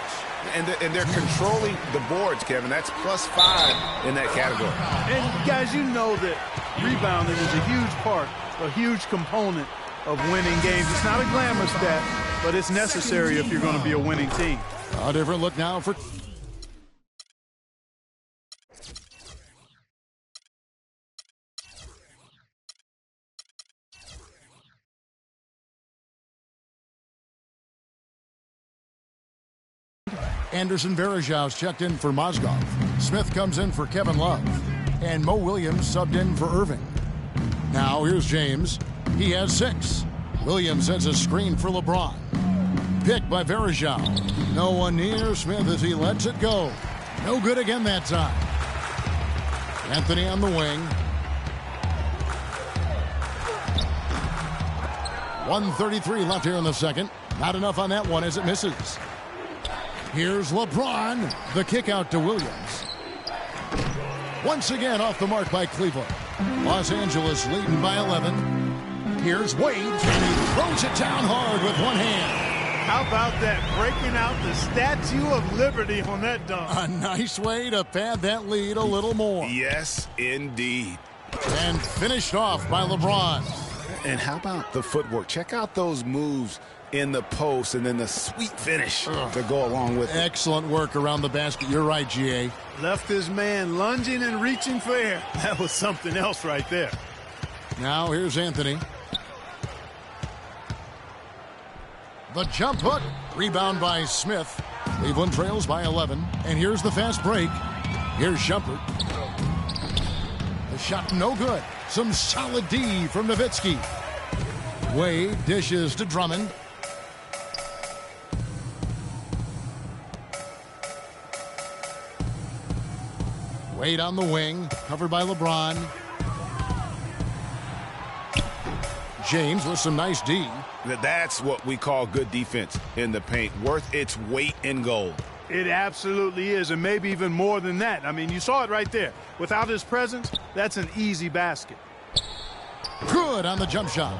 [SPEAKER 2] And they're controlling the boards, Kevin. That's +5 in that category.
[SPEAKER 1] And, guys, you know that rebounding is a huge part, a huge component of winning games. It's not a glamour stat, but it's necessary if you're going to be a winning team.
[SPEAKER 3] A different look now for... Anderson Varejau's checked in for Mozgov. Smith comes in for Kevin Love. And Mo Williams subbed in for Irving. Now here's James. He has 6. Williams sends a screen for LeBron. Picked by Varejao. No one near Smith as he lets it go. No good again that time. Anthony on the wing. 1:33 left here in the second. Not enough on that one as it misses. Here's LeBron. The kick out to Williams. Once again off the mark by Cleveland. Los Angeles leading by 11. Here's Wade, and he throws it down hard with one hand.
[SPEAKER 1] How about that, breaking out the Statue of Liberty on that dunk?
[SPEAKER 3] A nice way to pad that lead a little more.
[SPEAKER 2] Yes, indeed.
[SPEAKER 3] And finished off by LeBron.
[SPEAKER 2] And how about the footwork? Check out those moves in the post and then the sweet finish to go along with it.
[SPEAKER 3] Excellent work around the basket. You're right, G.A.
[SPEAKER 1] Left his man lunging and reaching for air. That was something else right there.
[SPEAKER 3] Now here's Anthony. The jump hook. Rebound by Smith. Cleveland trails by 11. And here's the fast break. Here's Shumpert. The shot no good. Some solid D from Nowitzki. Wade dishes to Drummond. Wade on the wing. Covered by LeBron. James with some nice D.
[SPEAKER 2] That's what we call good defense in the paint. Worth its weight in gold.
[SPEAKER 1] It absolutely is, and maybe even more than that. I mean, you saw it right there. Without his presence, that's an easy basket.
[SPEAKER 3] Good on the jump shot.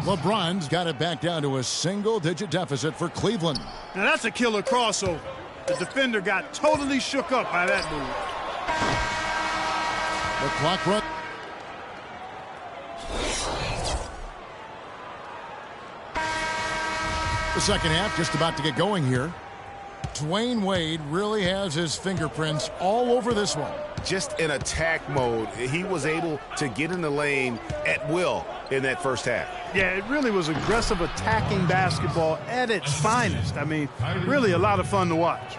[SPEAKER 3] LeBron's got it back down to a single-digit deficit for Cleveland.
[SPEAKER 1] Now that's a killer crossover. The defender got totally shook up by that move.
[SPEAKER 3] The clock run. The second half just about to get going here. Dwayne Wade really has his fingerprints all over this one.
[SPEAKER 2] Just in attack mode, he was able to get in the lane at will in that first half.
[SPEAKER 1] Yeah, it really was aggressive attacking basketball at its finest. I mean, really a lot of fun to watch.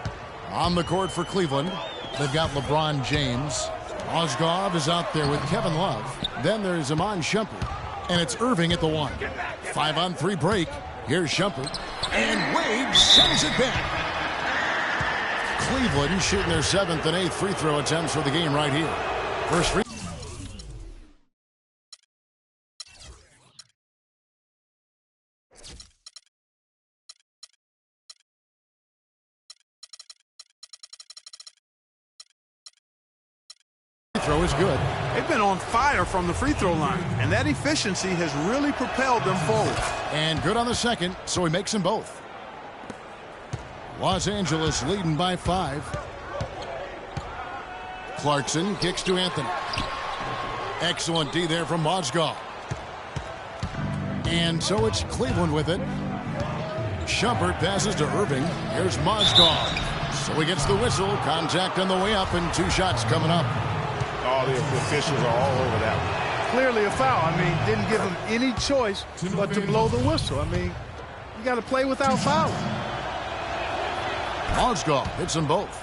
[SPEAKER 3] On the court for Cleveland, they've got LeBron James. Mozgov is out there with Kevin Love. Then there's Iman Shumpert. And it's Irving at the one. 5-on-3 break. Here's Shumpert. And Wade sends it back. Cleveland shooting their 7th and 8th free throw attempts for the game right here. First free throw is good.
[SPEAKER 1] They've been on fire from the free throw line, and that efficiency has really propelled them forward.
[SPEAKER 3] And good on the second, so he makes them both. Los Angeles leading by 5. Clarkson kicks to Anthony. Excellent D there from Mozgov. And so it's Cleveland with it. Shumpert passes to Irving. Here's Mozgov. So he gets the whistle. Contact on the way up, and 2 shots coming up.
[SPEAKER 2] All the officials are all over that one.
[SPEAKER 1] Clearly a foul. I mean, didn't give him any choice but to blow the whistle. I mean, you got to play without fouling.
[SPEAKER 3] Mozgov hits them both.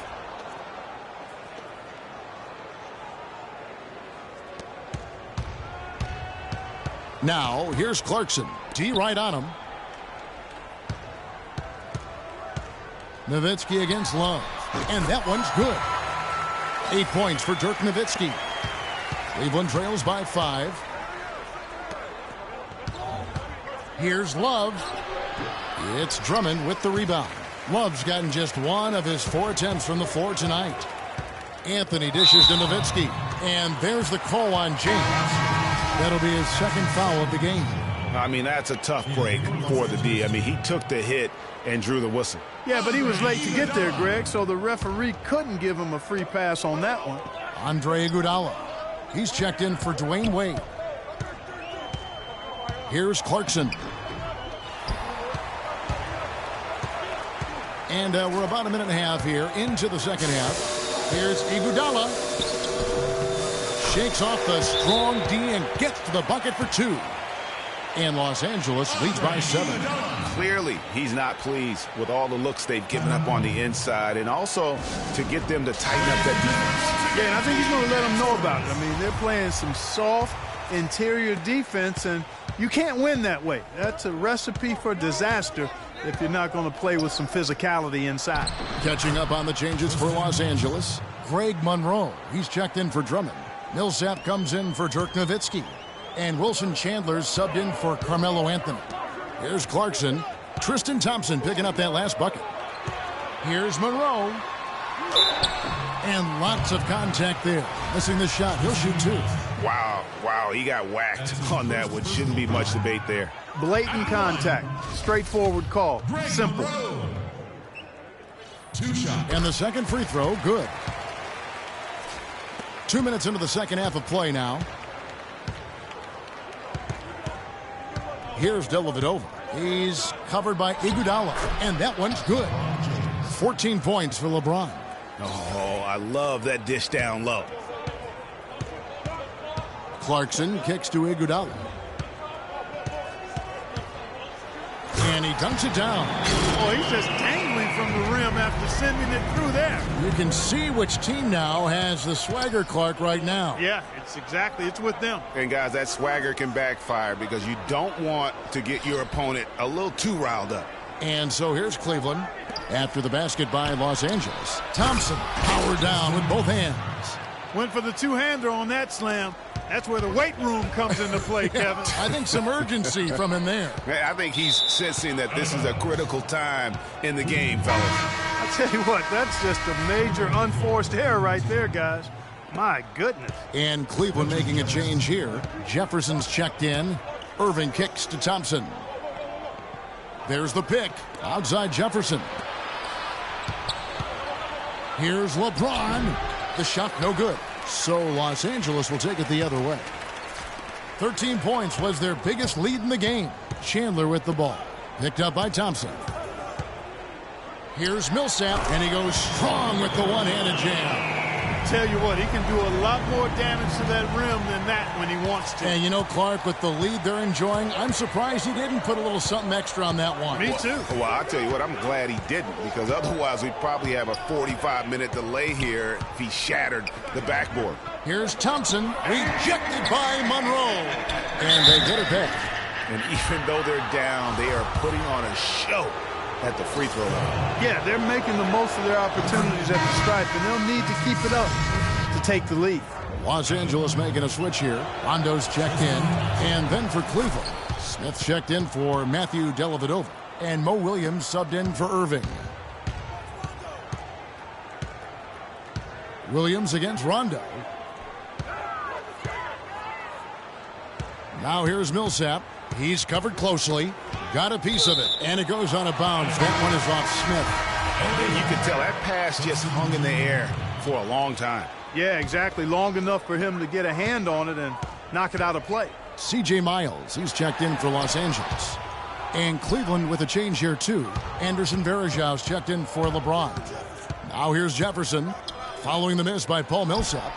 [SPEAKER 3] Now, here's Clarkson. D right on him. Nowitzki against Love. And that one's good. 8 points for Dirk Nowitzki. Cleveland trails by 5. Here's Love. It's Drummond with the rebound. Love's gotten just 1 of his 4 attempts from the floor tonight. Anthony dishes to Nowitzki. And there's the call on James. That'll be his 2nd foul of the game.
[SPEAKER 2] I mean, that's a tough break for the D. I mean, he took the hit and drew the whistle.
[SPEAKER 1] Yeah, but he was late to get there, Greg, so the referee couldn't give him a free pass on that one.
[SPEAKER 3] Andre Iguodala. He's checked in for Dwayne Wade. Here's Clarkson. And we're about a minute and a half here into the second half. Here's Iguodala. Shakes off the strong D and gets to the bucket for 2. And Los Angeles leads by 7.
[SPEAKER 2] Clearly, he's not pleased with all the looks they've given up on the inside, and also to get them to tighten up that defense.
[SPEAKER 1] Yeah, and I think he's going to let them know about it. I mean, they're playing some soft interior defense, and you can't win that way. That's a recipe for disaster if you're not going to play with some physicality inside.
[SPEAKER 3] Catching up on the changes for Los Angeles, Greg Monroe. He's checked in for Drummond. Millsap comes in for Dirk Nowitzki. And Wilson Chandler's subbed in for Carmelo Anthony. Here's Clarkson. Tristan Thompson picking up that last bucket. Here's Monroe. And lots of contact there. Missing the shot. He'll shoot two.
[SPEAKER 2] Wow, he got whacked on that one. Shouldn't be much debate there.
[SPEAKER 1] Blatant contact. Straightforward call. Simple.
[SPEAKER 4] 2 shots.
[SPEAKER 3] And the second free throw, good. 2 minutes into the second half of play now. Here's Dellavedova. He's covered by Iguodala, and that one's good. 14 points for LeBron.
[SPEAKER 2] Oh, I love that dish down low.
[SPEAKER 3] Clarkson kicks to Iguodala. And he dunks it down.
[SPEAKER 1] Oh, he's just dangling from the rim after sending it through there.
[SPEAKER 3] You can see which team now has the swagger, Clark, right now.
[SPEAKER 1] Yeah, it's with them.
[SPEAKER 2] And guys, that swagger can backfire because you don't want to get your opponent a little too riled up.
[SPEAKER 3] And so here's Cleveland after the basket by Los Angeles. Thompson powered down with both hands.
[SPEAKER 1] Went for the two-hander on that slam. That's where the weight room comes into play, Kevin.
[SPEAKER 3] I think some urgency from him there.
[SPEAKER 2] I think he's sensing that this is a critical time in the game, fellas.
[SPEAKER 1] I tell you what, that's just a major unforced error right there, guys. My goodness.
[SPEAKER 3] And Cleveland making a change here. Jefferson's checked in. Irving kicks to Thompson. There's the pick. Outside Jefferson. Here's LeBron. The shot no good. So Los Angeles will take it the other way. 13 points was their biggest lead in the game. Chandler with the ball. Picked up by Thompson. Here's Millsap, and he goes strong with the one-handed jam.
[SPEAKER 1] Tell you what, he can do a lot more damage to that rim than that when he wants to.
[SPEAKER 3] And you know, Clark, with the lead they're enjoying, I'm surprised he didn't put a little something extra on that one.
[SPEAKER 1] Me too.
[SPEAKER 2] Well, I'll tell you what, I'm glad he didn't, because otherwise we'd probably have a 45-minute delay here if he shattered the backboard.
[SPEAKER 3] Here's Thompson, rejected by Monroe. And they get it back.
[SPEAKER 2] And even though they're down, they are putting on a show at the free throw line.
[SPEAKER 1] Yeah, they're making the most of their opportunities at the stripe, and they'll need to keep it up to take the lead.
[SPEAKER 3] Los Angeles making a switch here. Rondo's checked in. And then for Cleveland, Smith checked in for Matthew Dellavedova. And Mo Williams subbed in for Irving. Williams against Rondo. Now here's Millsap. He's covered closely. Got a piece of it. And it goes on a bounce. That one is off Smith.
[SPEAKER 2] You can tell that pass just hung in the air for a long time.
[SPEAKER 1] Yeah, exactly. Long enough for him to get a hand on it and knock it out of play.
[SPEAKER 3] C.J. Miles, he's checked in for Los Angeles. And Cleveland with a change here, too. Anderson Varejau's checked in for LeBron. Now here's Jefferson, following the miss by Paul Millsap.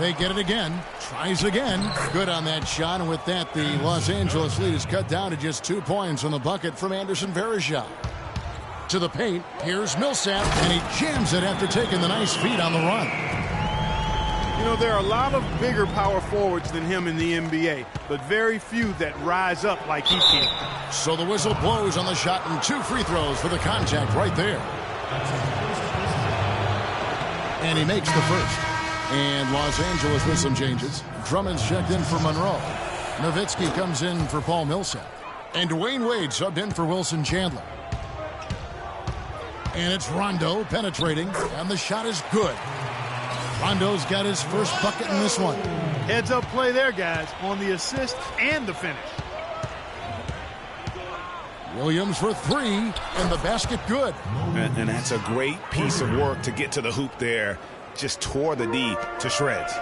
[SPEAKER 3] They get it again. Tries again. Good on that shot. And with that, the Los Angeles lead is cut down to just 2 points on the bucket from Anderson Varejau. To the paint. Here's Millsap. And he jams it after taking the nice feed on the run.
[SPEAKER 1] You know, there are a lot of bigger power forwards than him in the NBA, but very few that rise up like he can.
[SPEAKER 3] So the whistle blows on the shot and 2 free throws for the contact right there. And he makes the first. And Los Angeles with some changes. Drummond's checked in for Monroe. Nowitzki comes in for Paul Millsap. And Dwayne Wade subbed in for Wilson Chandler. And it's Rondo penetrating, and the shot is good. Rondo's got his first bucket in this one.
[SPEAKER 1] Heads up play there, guys, on the assist and the finish.
[SPEAKER 3] Williams for 3, and the basket good.
[SPEAKER 2] And that's a great piece of work to get to the hoop there. Just tore the D to shreds.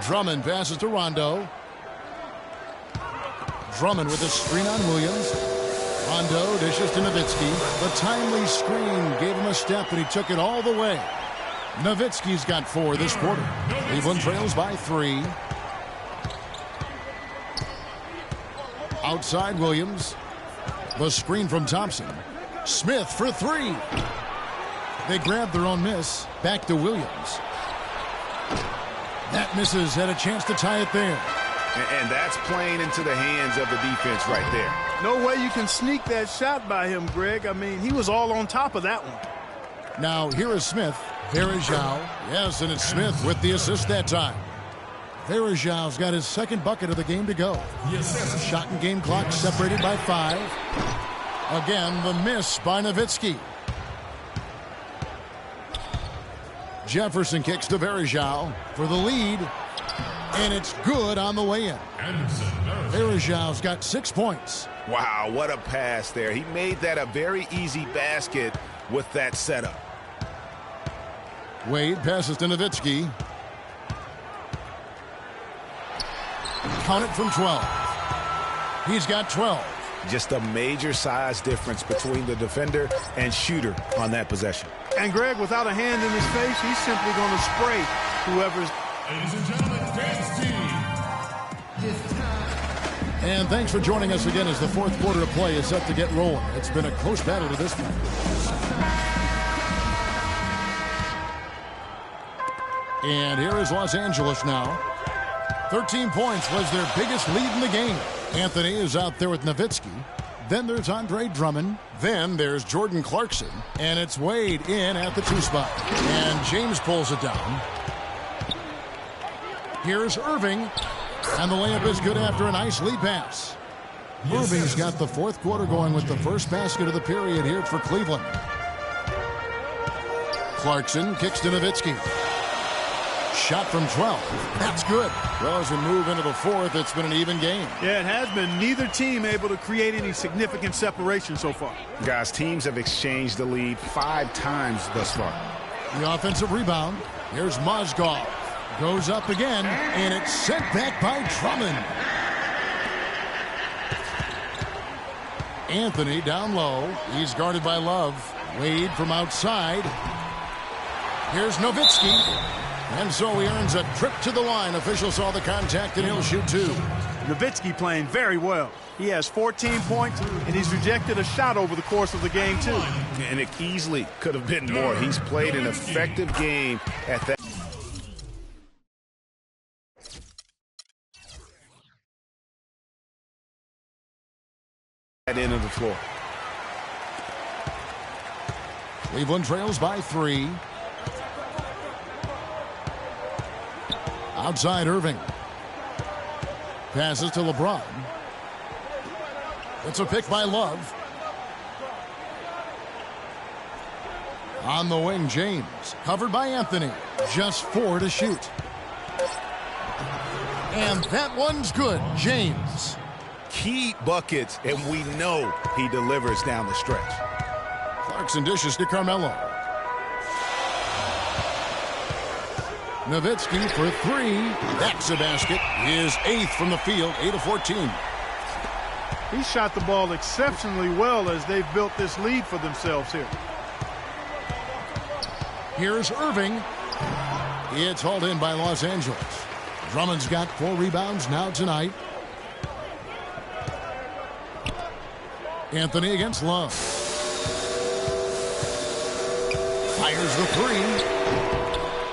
[SPEAKER 3] Drummond passes to Rondo. Drummond with a screen on Williams. Rondo dishes to Nowitzki. The timely screen gave him a step, and he took it all the way. Nowitzki's got 4 this quarter. Cleveland trails by 3. Outside Williams. The screen from Thompson. Smith for 3. They grabbed their own miss. Back to Williams. That misses. Had a chance to tie it there.
[SPEAKER 2] And that's playing into the hands of the defense right there.
[SPEAKER 1] No way you can sneak that shot by him, Greg. I mean, he was all on top of that one.
[SPEAKER 3] Now here is Smith. Verajao. Yes, and it's Smith with the assist that time. Verajao's got his second bucket of the game to go. Shot and game clock separated by 5. Again, the miss by Nowitzki. Jefferson kicks to Verajao for the lead. And it's good on the way in. Verajao's got 6 points.
[SPEAKER 2] Wow, what a pass there. He made that a very easy basket with that setup.
[SPEAKER 3] Wade passes to Nowitzki. Count it from 12. He's got 12.
[SPEAKER 2] Just a major size difference between the defender and shooter on that possession.
[SPEAKER 1] And Greg, without a hand in his face, he's simply going to spray whoever's.
[SPEAKER 4] Ladies and gentlemen, dance team.
[SPEAKER 3] And thanks for joining us again as the fourth quarter of play is set to get rolling. It's been a close battle to this point. And here is Los Angeles now. 13 points was their biggest lead in the game. Anthony is out there with Nowitzki. Then there's Andre Drummond. Then there's Jordan Clarkson. And it's Wade in at the 2 spot. And James pulls it down. Here's Irving. And the layup is good after a nice lead pass. Irving's got the fourth quarter going with the first basket of the period here for Cleveland. Clarkson kicks to Nowitzki. Shot from 12. That's good. Well, as we move into the fourth, it's been an even game.
[SPEAKER 1] Yeah, it has been. Neither team able to create any significant separation so far.
[SPEAKER 2] Guys, teams have exchanged the lead 5 times thus far.
[SPEAKER 3] The offensive rebound. Here's Mozgov. Goes up again, and it's sent back by Drummond. Anthony down low. He's guarded by Love. Wade from outside. Here's Nowitzki. And so he earns a trip to the line. Official saw the contact, and he'll shoot 2.
[SPEAKER 1] Nowitzki playing very well. He has 14 points, and he's rejected a shot over the course of the game, too.
[SPEAKER 2] And it easily could have been more. He's played an effective game at that. At end of the floor.
[SPEAKER 3] Cleveland trails by 3. Outside Irving. Passes to LeBron. It's a pick by Love. On the wing, James. Covered by Anthony. Just 4 to shoot. And that one's good. James.
[SPEAKER 2] Key buckets, and we know he delivers down the stretch.
[SPEAKER 3] Clarkson dishes to Carmelo. Nowitzki for 3. That's a basket. His 8th from the field, 8 of 14.
[SPEAKER 1] He shot the ball exceptionally well as they've built this lead for themselves here.
[SPEAKER 3] Here's Irving. It's hauled in by Los Angeles. Drummond's got 4 rebounds now tonight. Anthony against Love. Fires the 3.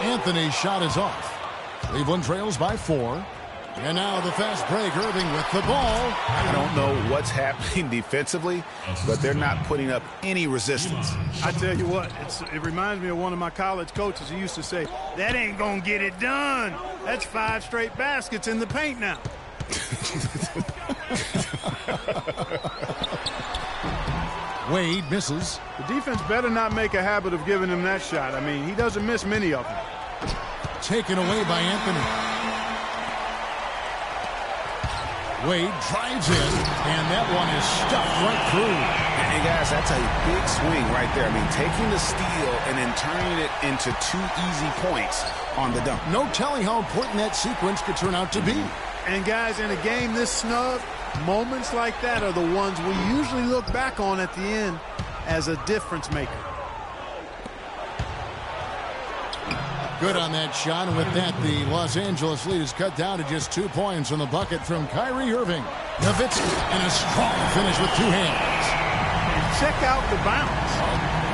[SPEAKER 3] Anthony's shot is off. Cleveland trails by 4. And now the fast break. Irving with the ball.
[SPEAKER 2] I don't know what's happening defensively, but they're not putting up any resistance.
[SPEAKER 1] I tell you what, it reminds me of one of my college coaches. He used to say, that ain't going to get it done. That's 5 straight baskets in the paint now.
[SPEAKER 3] Wade misses.
[SPEAKER 1] The defense better not make a habit of giving him that shot. I mean, he doesn't miss many of them.
[SPEAKER 3] Taken away by Anthony. Wade drives in, and that one is stuffed right through.
[SPEAKER 2] And guys, that's a big swing right there. I mean, taking the steal and then turning it into 2 easy points on the dunk.
[SPEAKER 3] No telling how important that sequence could turn out to be.
[SPEAKER 1] And guys, in a game this snug, moments like that are the ones we usually look back on at the end as a difference maker.
[SPEAKER 3] Good on that shot, and with that, the Los Angeles lead is cut down to just 2 points on the bucket from Kyrie Irving. Nowitzki, and a strong finish with 2 hands.
[SPEAKER 1] And check out the bounce.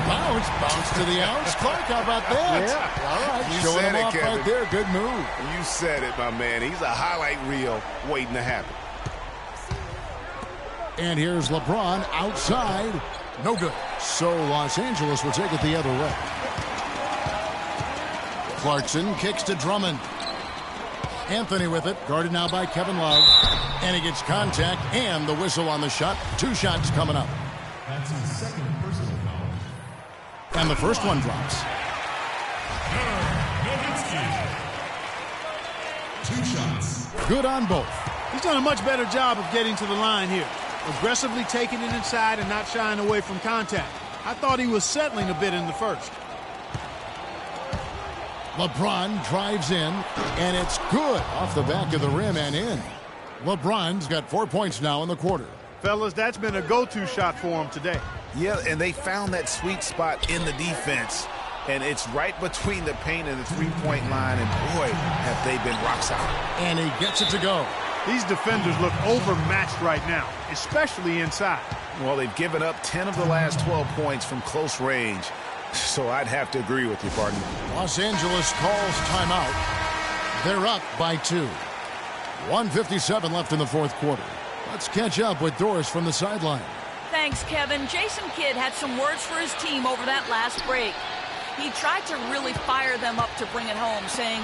[SPEAKER 3] Bounce to the ounce. Clark, how about that?
[SPEAKER 2] Yeah.
[SPEAKER 3] All right,
[SPEAKER 2] You
[SPEAKER 3] showing
[SPEAKER 2] said
[SPEAKER 3] him
[SPEAKER 2] it,
[SPEAKER 3] off
[SPEAKER 2] Kevin.
[SPEAKER 3] right there. Good move.
[SPEAKER 2] You said it, my man. He's a highlight reel waiting to happen.
[SPEAKER 3] And here's LeBron outside. No good. So Los Angeles will take it the other way. Clarkson kicks to Drummond. Anthony with it. Guarded now by Kevin Love. And he gets contact and the whistle on the shot. 2 shots coming up.
[SPEAKER 4] That's his second personal foul.
[SPEAKER 3] And the first one drops.
[SPEAKER 4] Nowitzki. 2 shots.
[SPEAKER 3] Good on both.
[SPEAKER 1] He's done a much better job of getting to the line here. Aggressively taking it inside and not shying away from contact. I thought he was settling a bit in the first.
[SPEAKER 3] LeBron drives in, and it's good off the back of the rim and in. LeBron's got 4 points now in the quarter.
[SPEAKER 1] Fellas, that's been a go-to shot for him today.
[SPEAKER 2] Yeah, and they found that sweet spot in the defense. And it's right between the paint and the three-point line. And, boy, have they been rock solid.
[SPEAKER 3] And he gets it to go.
[SPEAKER 1] These defenders look overmatched right now, especially inside.
[SPEAKER 2] Well, they've given up 10 of the last 12 points from close range. So I'd have to agree with you, partner.
[SPEAKER 3] Los Angeles calls timeout. They're up by 2. 1:57 left in the fourth quarter. Let's catch up with Doris from the sideline.
[SPEAKER 5] Thanks, Kevin. Jason Kidd had some words for his team over that last break. He tried to really fire them up to bring it home, saying,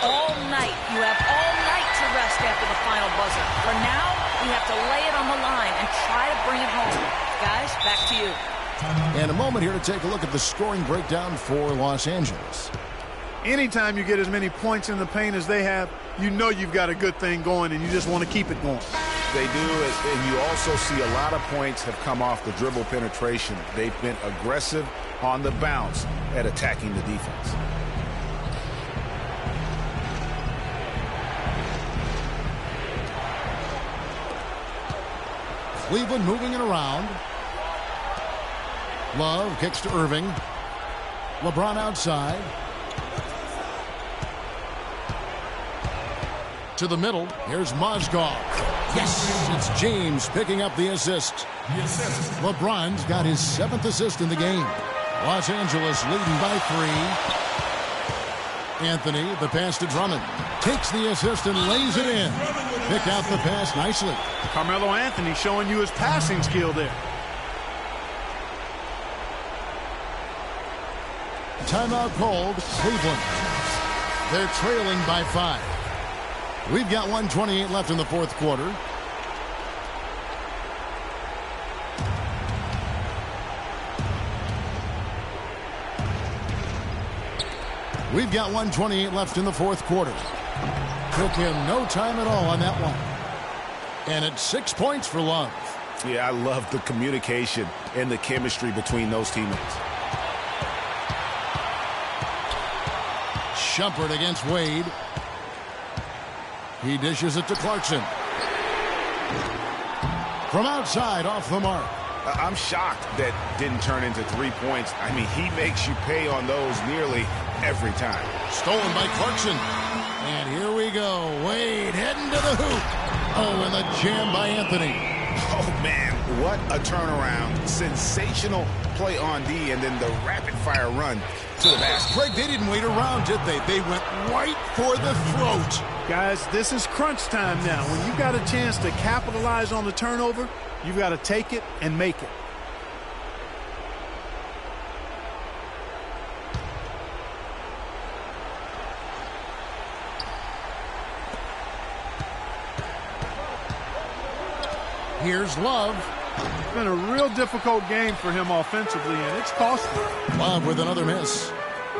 [SPEAKER 5] all night, you have all night to rest after the final buzzer. For now, we have to lay it on the line and try to bring it home. Guys, back to you.
[SPEAKER 3] And a moment here to take a look at the scoring breakdown for Los Angeles.
[SPEAKER 1] Anytime you get as many points in the paint as they have, you know you've got a good thing going and you just want to keep it going.
[SPEAKER 2] They do, and you also see a lot of points have come off the dribble penetration. They've been aggressive on the bounce at attacking the defense.
[SPEAKER 3] Cleveland moving it around. Love kicks to Irving. LeBron outside. To the middle. Here's Mozgov. Yes, it's James picking up the assist.
[SPEAKER 4] The assist.
[SPEAKER 3] LeBron's got his 7th assist in the game. Los Angeles leading by 3. Anthony, the pass to Drummond. Takes the assist and lays it in. Pick out the pass nicely.
[SPEAKER 1] Carmelo Anthony showing you his passing skill there.
[SPEAKER 3] Timeout called Cleveland. They're trailing by 5. We've got 1:28 left in the fourth quarter. We've got 1:28 left in the fourth quarter. Took him no time at all on that one. And it's 6 points for Love.
[SPEAKER 2] Yeah, I love the communication and the chemistry between those teammates.
[SPEAKER 3] Shumpert against Wade. He dishes it to Clarkson. From outside, off the mark.
[SPEAKER 2] I'm shocked that didn't turn into 3 points. I mean, he makes you pay on those nearly every time.
[SPEAKER 3] Stolen by Clarkson. And here we go. Wade heading to the hoop. Oh, and the jam by Anthony.
[SPEAKER 2] Oh, man, what a turnaround. Sensational play on D, and then the rapid-fire run to the basket.
[SPEAKER 3] Greg, they didn't wait around, did they? They went right for the throat.
[SPEAKER 1] Guys, this is crunch time now. When you got a chance to capitalize on the turnover, you've got to take it and make it.
[SPEAKER 3] Here's Love.
[SPEAKER 1] It's been a real difficult game for him offensively, and it's costly.
[SPEAKER 3] Love with another miss.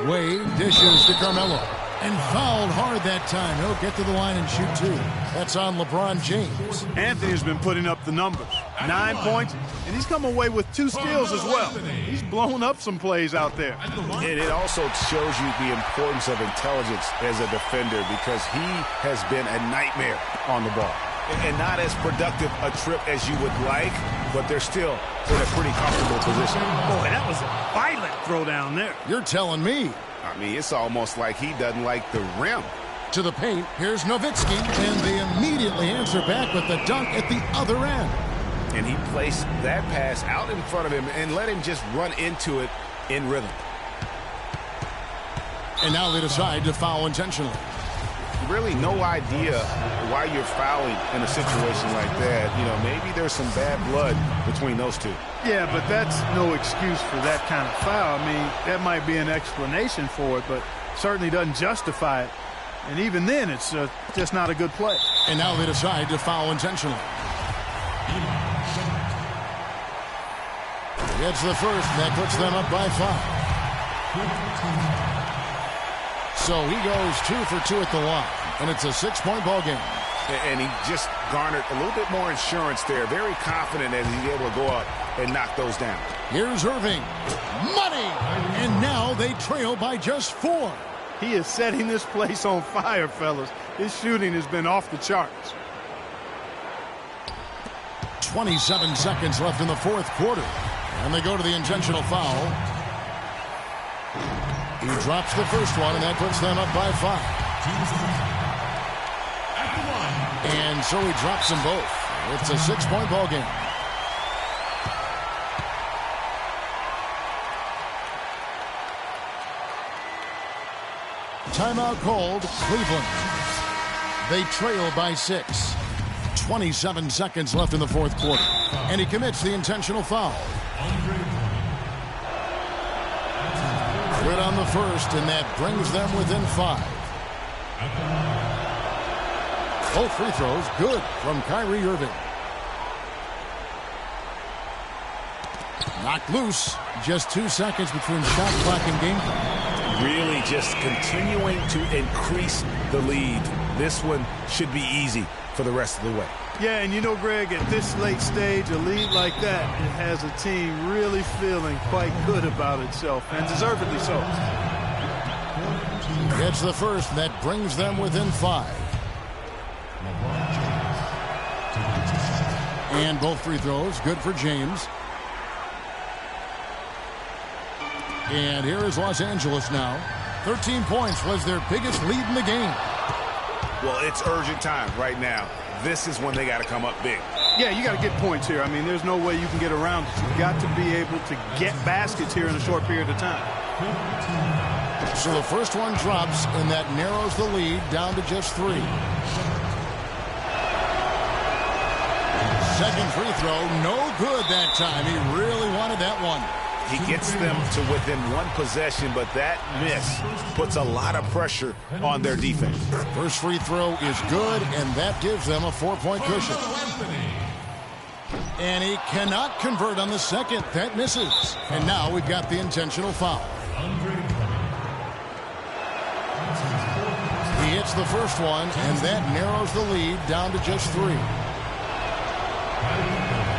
[SPEAKER 3] Wade dishes to Carmelo. And fouled hard that time. He'll get to the line and shoot 2. That's on LeBron James.
[SPEAKER 1] Anthony's been putting up the numbers. 9 points, and he's come away with 2 steals as well. He's blown up some plays out there.
[SPEAKER 2] And it also shows you the importance of intelligence as a defender, because he has been a nightmare on the ball. And not as productive a trip as you would like, but they're still in a pretty comfortable position.
[SPEAKER 1] Boy, that was a violent throw down there.
[SPEAKER 3] You're telling me.
[SPEAKER 2] I mean, it's almost like he doesn't like the rim.
[SPEAKER 3] To the paint, here's Nowitzki, and they immediately answer back with the dunk at the other end.
[SPEAKER 2] And he placed that pass out in front of him and let him just run into it in rhythm.
[SPEAKER 3] And now they decide to foul intentionally.
[SPEAKER 2] Really no idea why you're fouling in a situation like that. You know, maybe there's some bad blood between those two.
[SPEAKER 1] Yeah, but that's no excuse for that kind of foul. I mean, that might be an explanation for it, but certainly doesn't justify it. And even then, it's just not a good play.
[SPEAKER 3] And now they decide to foul intentionally. Gets the first. That puts them up by 5. So he goes 2 for 2 at the line. And it's a 6-point ball game.
[SPEAKER 2] And he just garnered a little bit more insurance there. Very confident that he's able to go up and knock those down.
[SPEAKER 3] Here's Irving. Money! And now they trail by just 4.
[SPEAKER 1] He is setting this place on fire, fellas. His shooting has been off the charts.
[SPEAKER 3] 27 seconds left in the fourth quarter. And they go to the intentional foul. He drops the first one, and that puts them up by 5. And so he drops them both. It's a 6-point ball game. Timeout called, Cleveland. They trail by 6. 27 seconds left in the fourth quarter. And he commits the intentional foul. Good on the first, and that brings them within 5. Both free throws good from Kyrie Irving. Knocked loose. Just 2 seconds between shot clock and game clock.
[SPEAKER 2] Really just continuing to increase the lead. This one should be easy for the rest of the way.
[SPEAKER 1] Yeah, and you know, Greg, at this late stage, a lead like that, it has a team really feeling quite good about itself, and deservedly so.
[SPEAKER 3] Gets the first, and that brings them within 5. And both free throws, good for James. And here is Los Angeles now. 13 points was their biggest lead in the game.
[SPEAKER 2] Well, it's urgent time right now. This is when they got to come up big.
[SPEAKER 1] Yeah, you got to get points here. I mean, there's no way you can get around it. You've got to be able to get baskets here in a short period of time.
[SPEAKER 3] So the first one drops, and that narrows the lead down to just 3. Second free throw, no good that time. He really wanted that one.
[SPEAKER 2] He gets them to within 1 possession, but that miss puts a lot of pressure on their defense.
[SPEAKER 3] First free throw is good, and that gives them a 4-point cushion. And he cannot convert on the second. That misses. And now we've got the intentional foul. He hits the first one, and that narrows the lead down to just 3.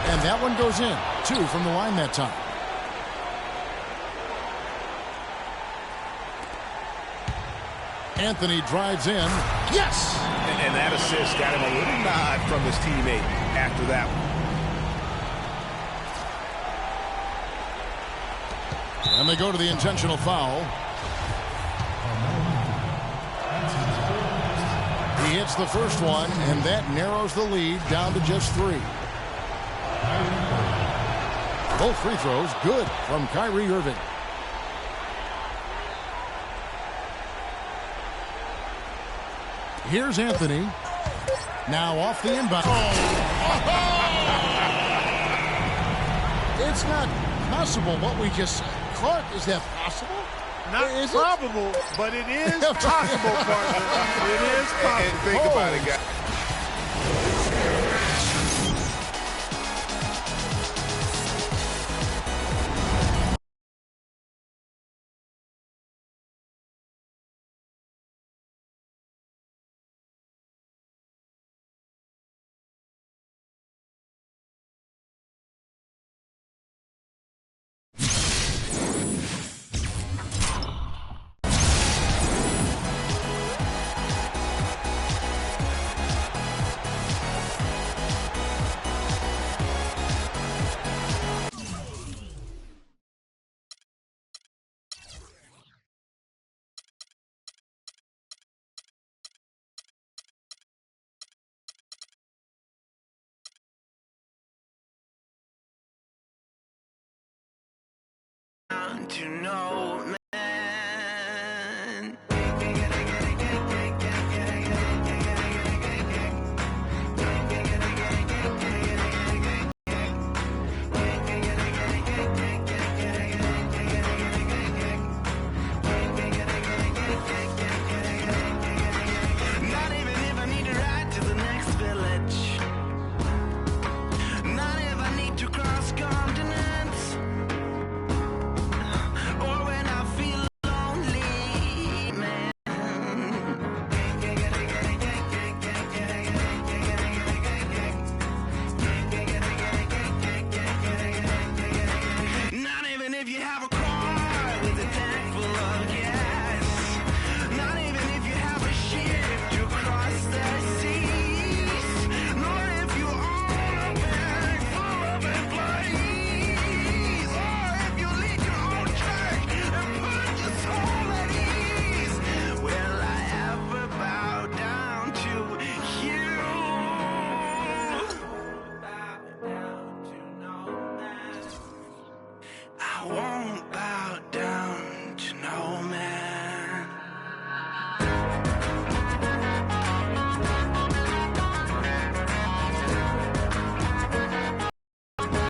[SPEAKER 3] And that one goes in. 2 from the line that time. Anthony drives in. Yes!
[SPEAKER 2] And that assist got him a little nod from his teammate after that one.
[SPEAKER 3] And they go to the intentional foul. He hits the first one, and that narrows the lead down to just 3. Both free throws good from Kyrie Irving. Here's Anthony. Now off the inbound. It's not possible what we just... Clark, is that possible?
[SPEAKER 1] Not
[SPEAKER 3] Is
[SPEAKER 1] probable, but it is possible, partner. It is possible.
[SPEAKER 2] And think about it, guys.
[SPEAKER 6] know, man. Not even if I need to ride to the next village. Not if I need to cross continents. Or when I feel lonely, man. Not even if you have a car with a tank full of gas. Not even if you have a ship to cross the seas. Nor if you own a bank full of employees. Or if you lead your own church and put your soul at ease. Will I ever bow down to you? Bow down to no man. I won't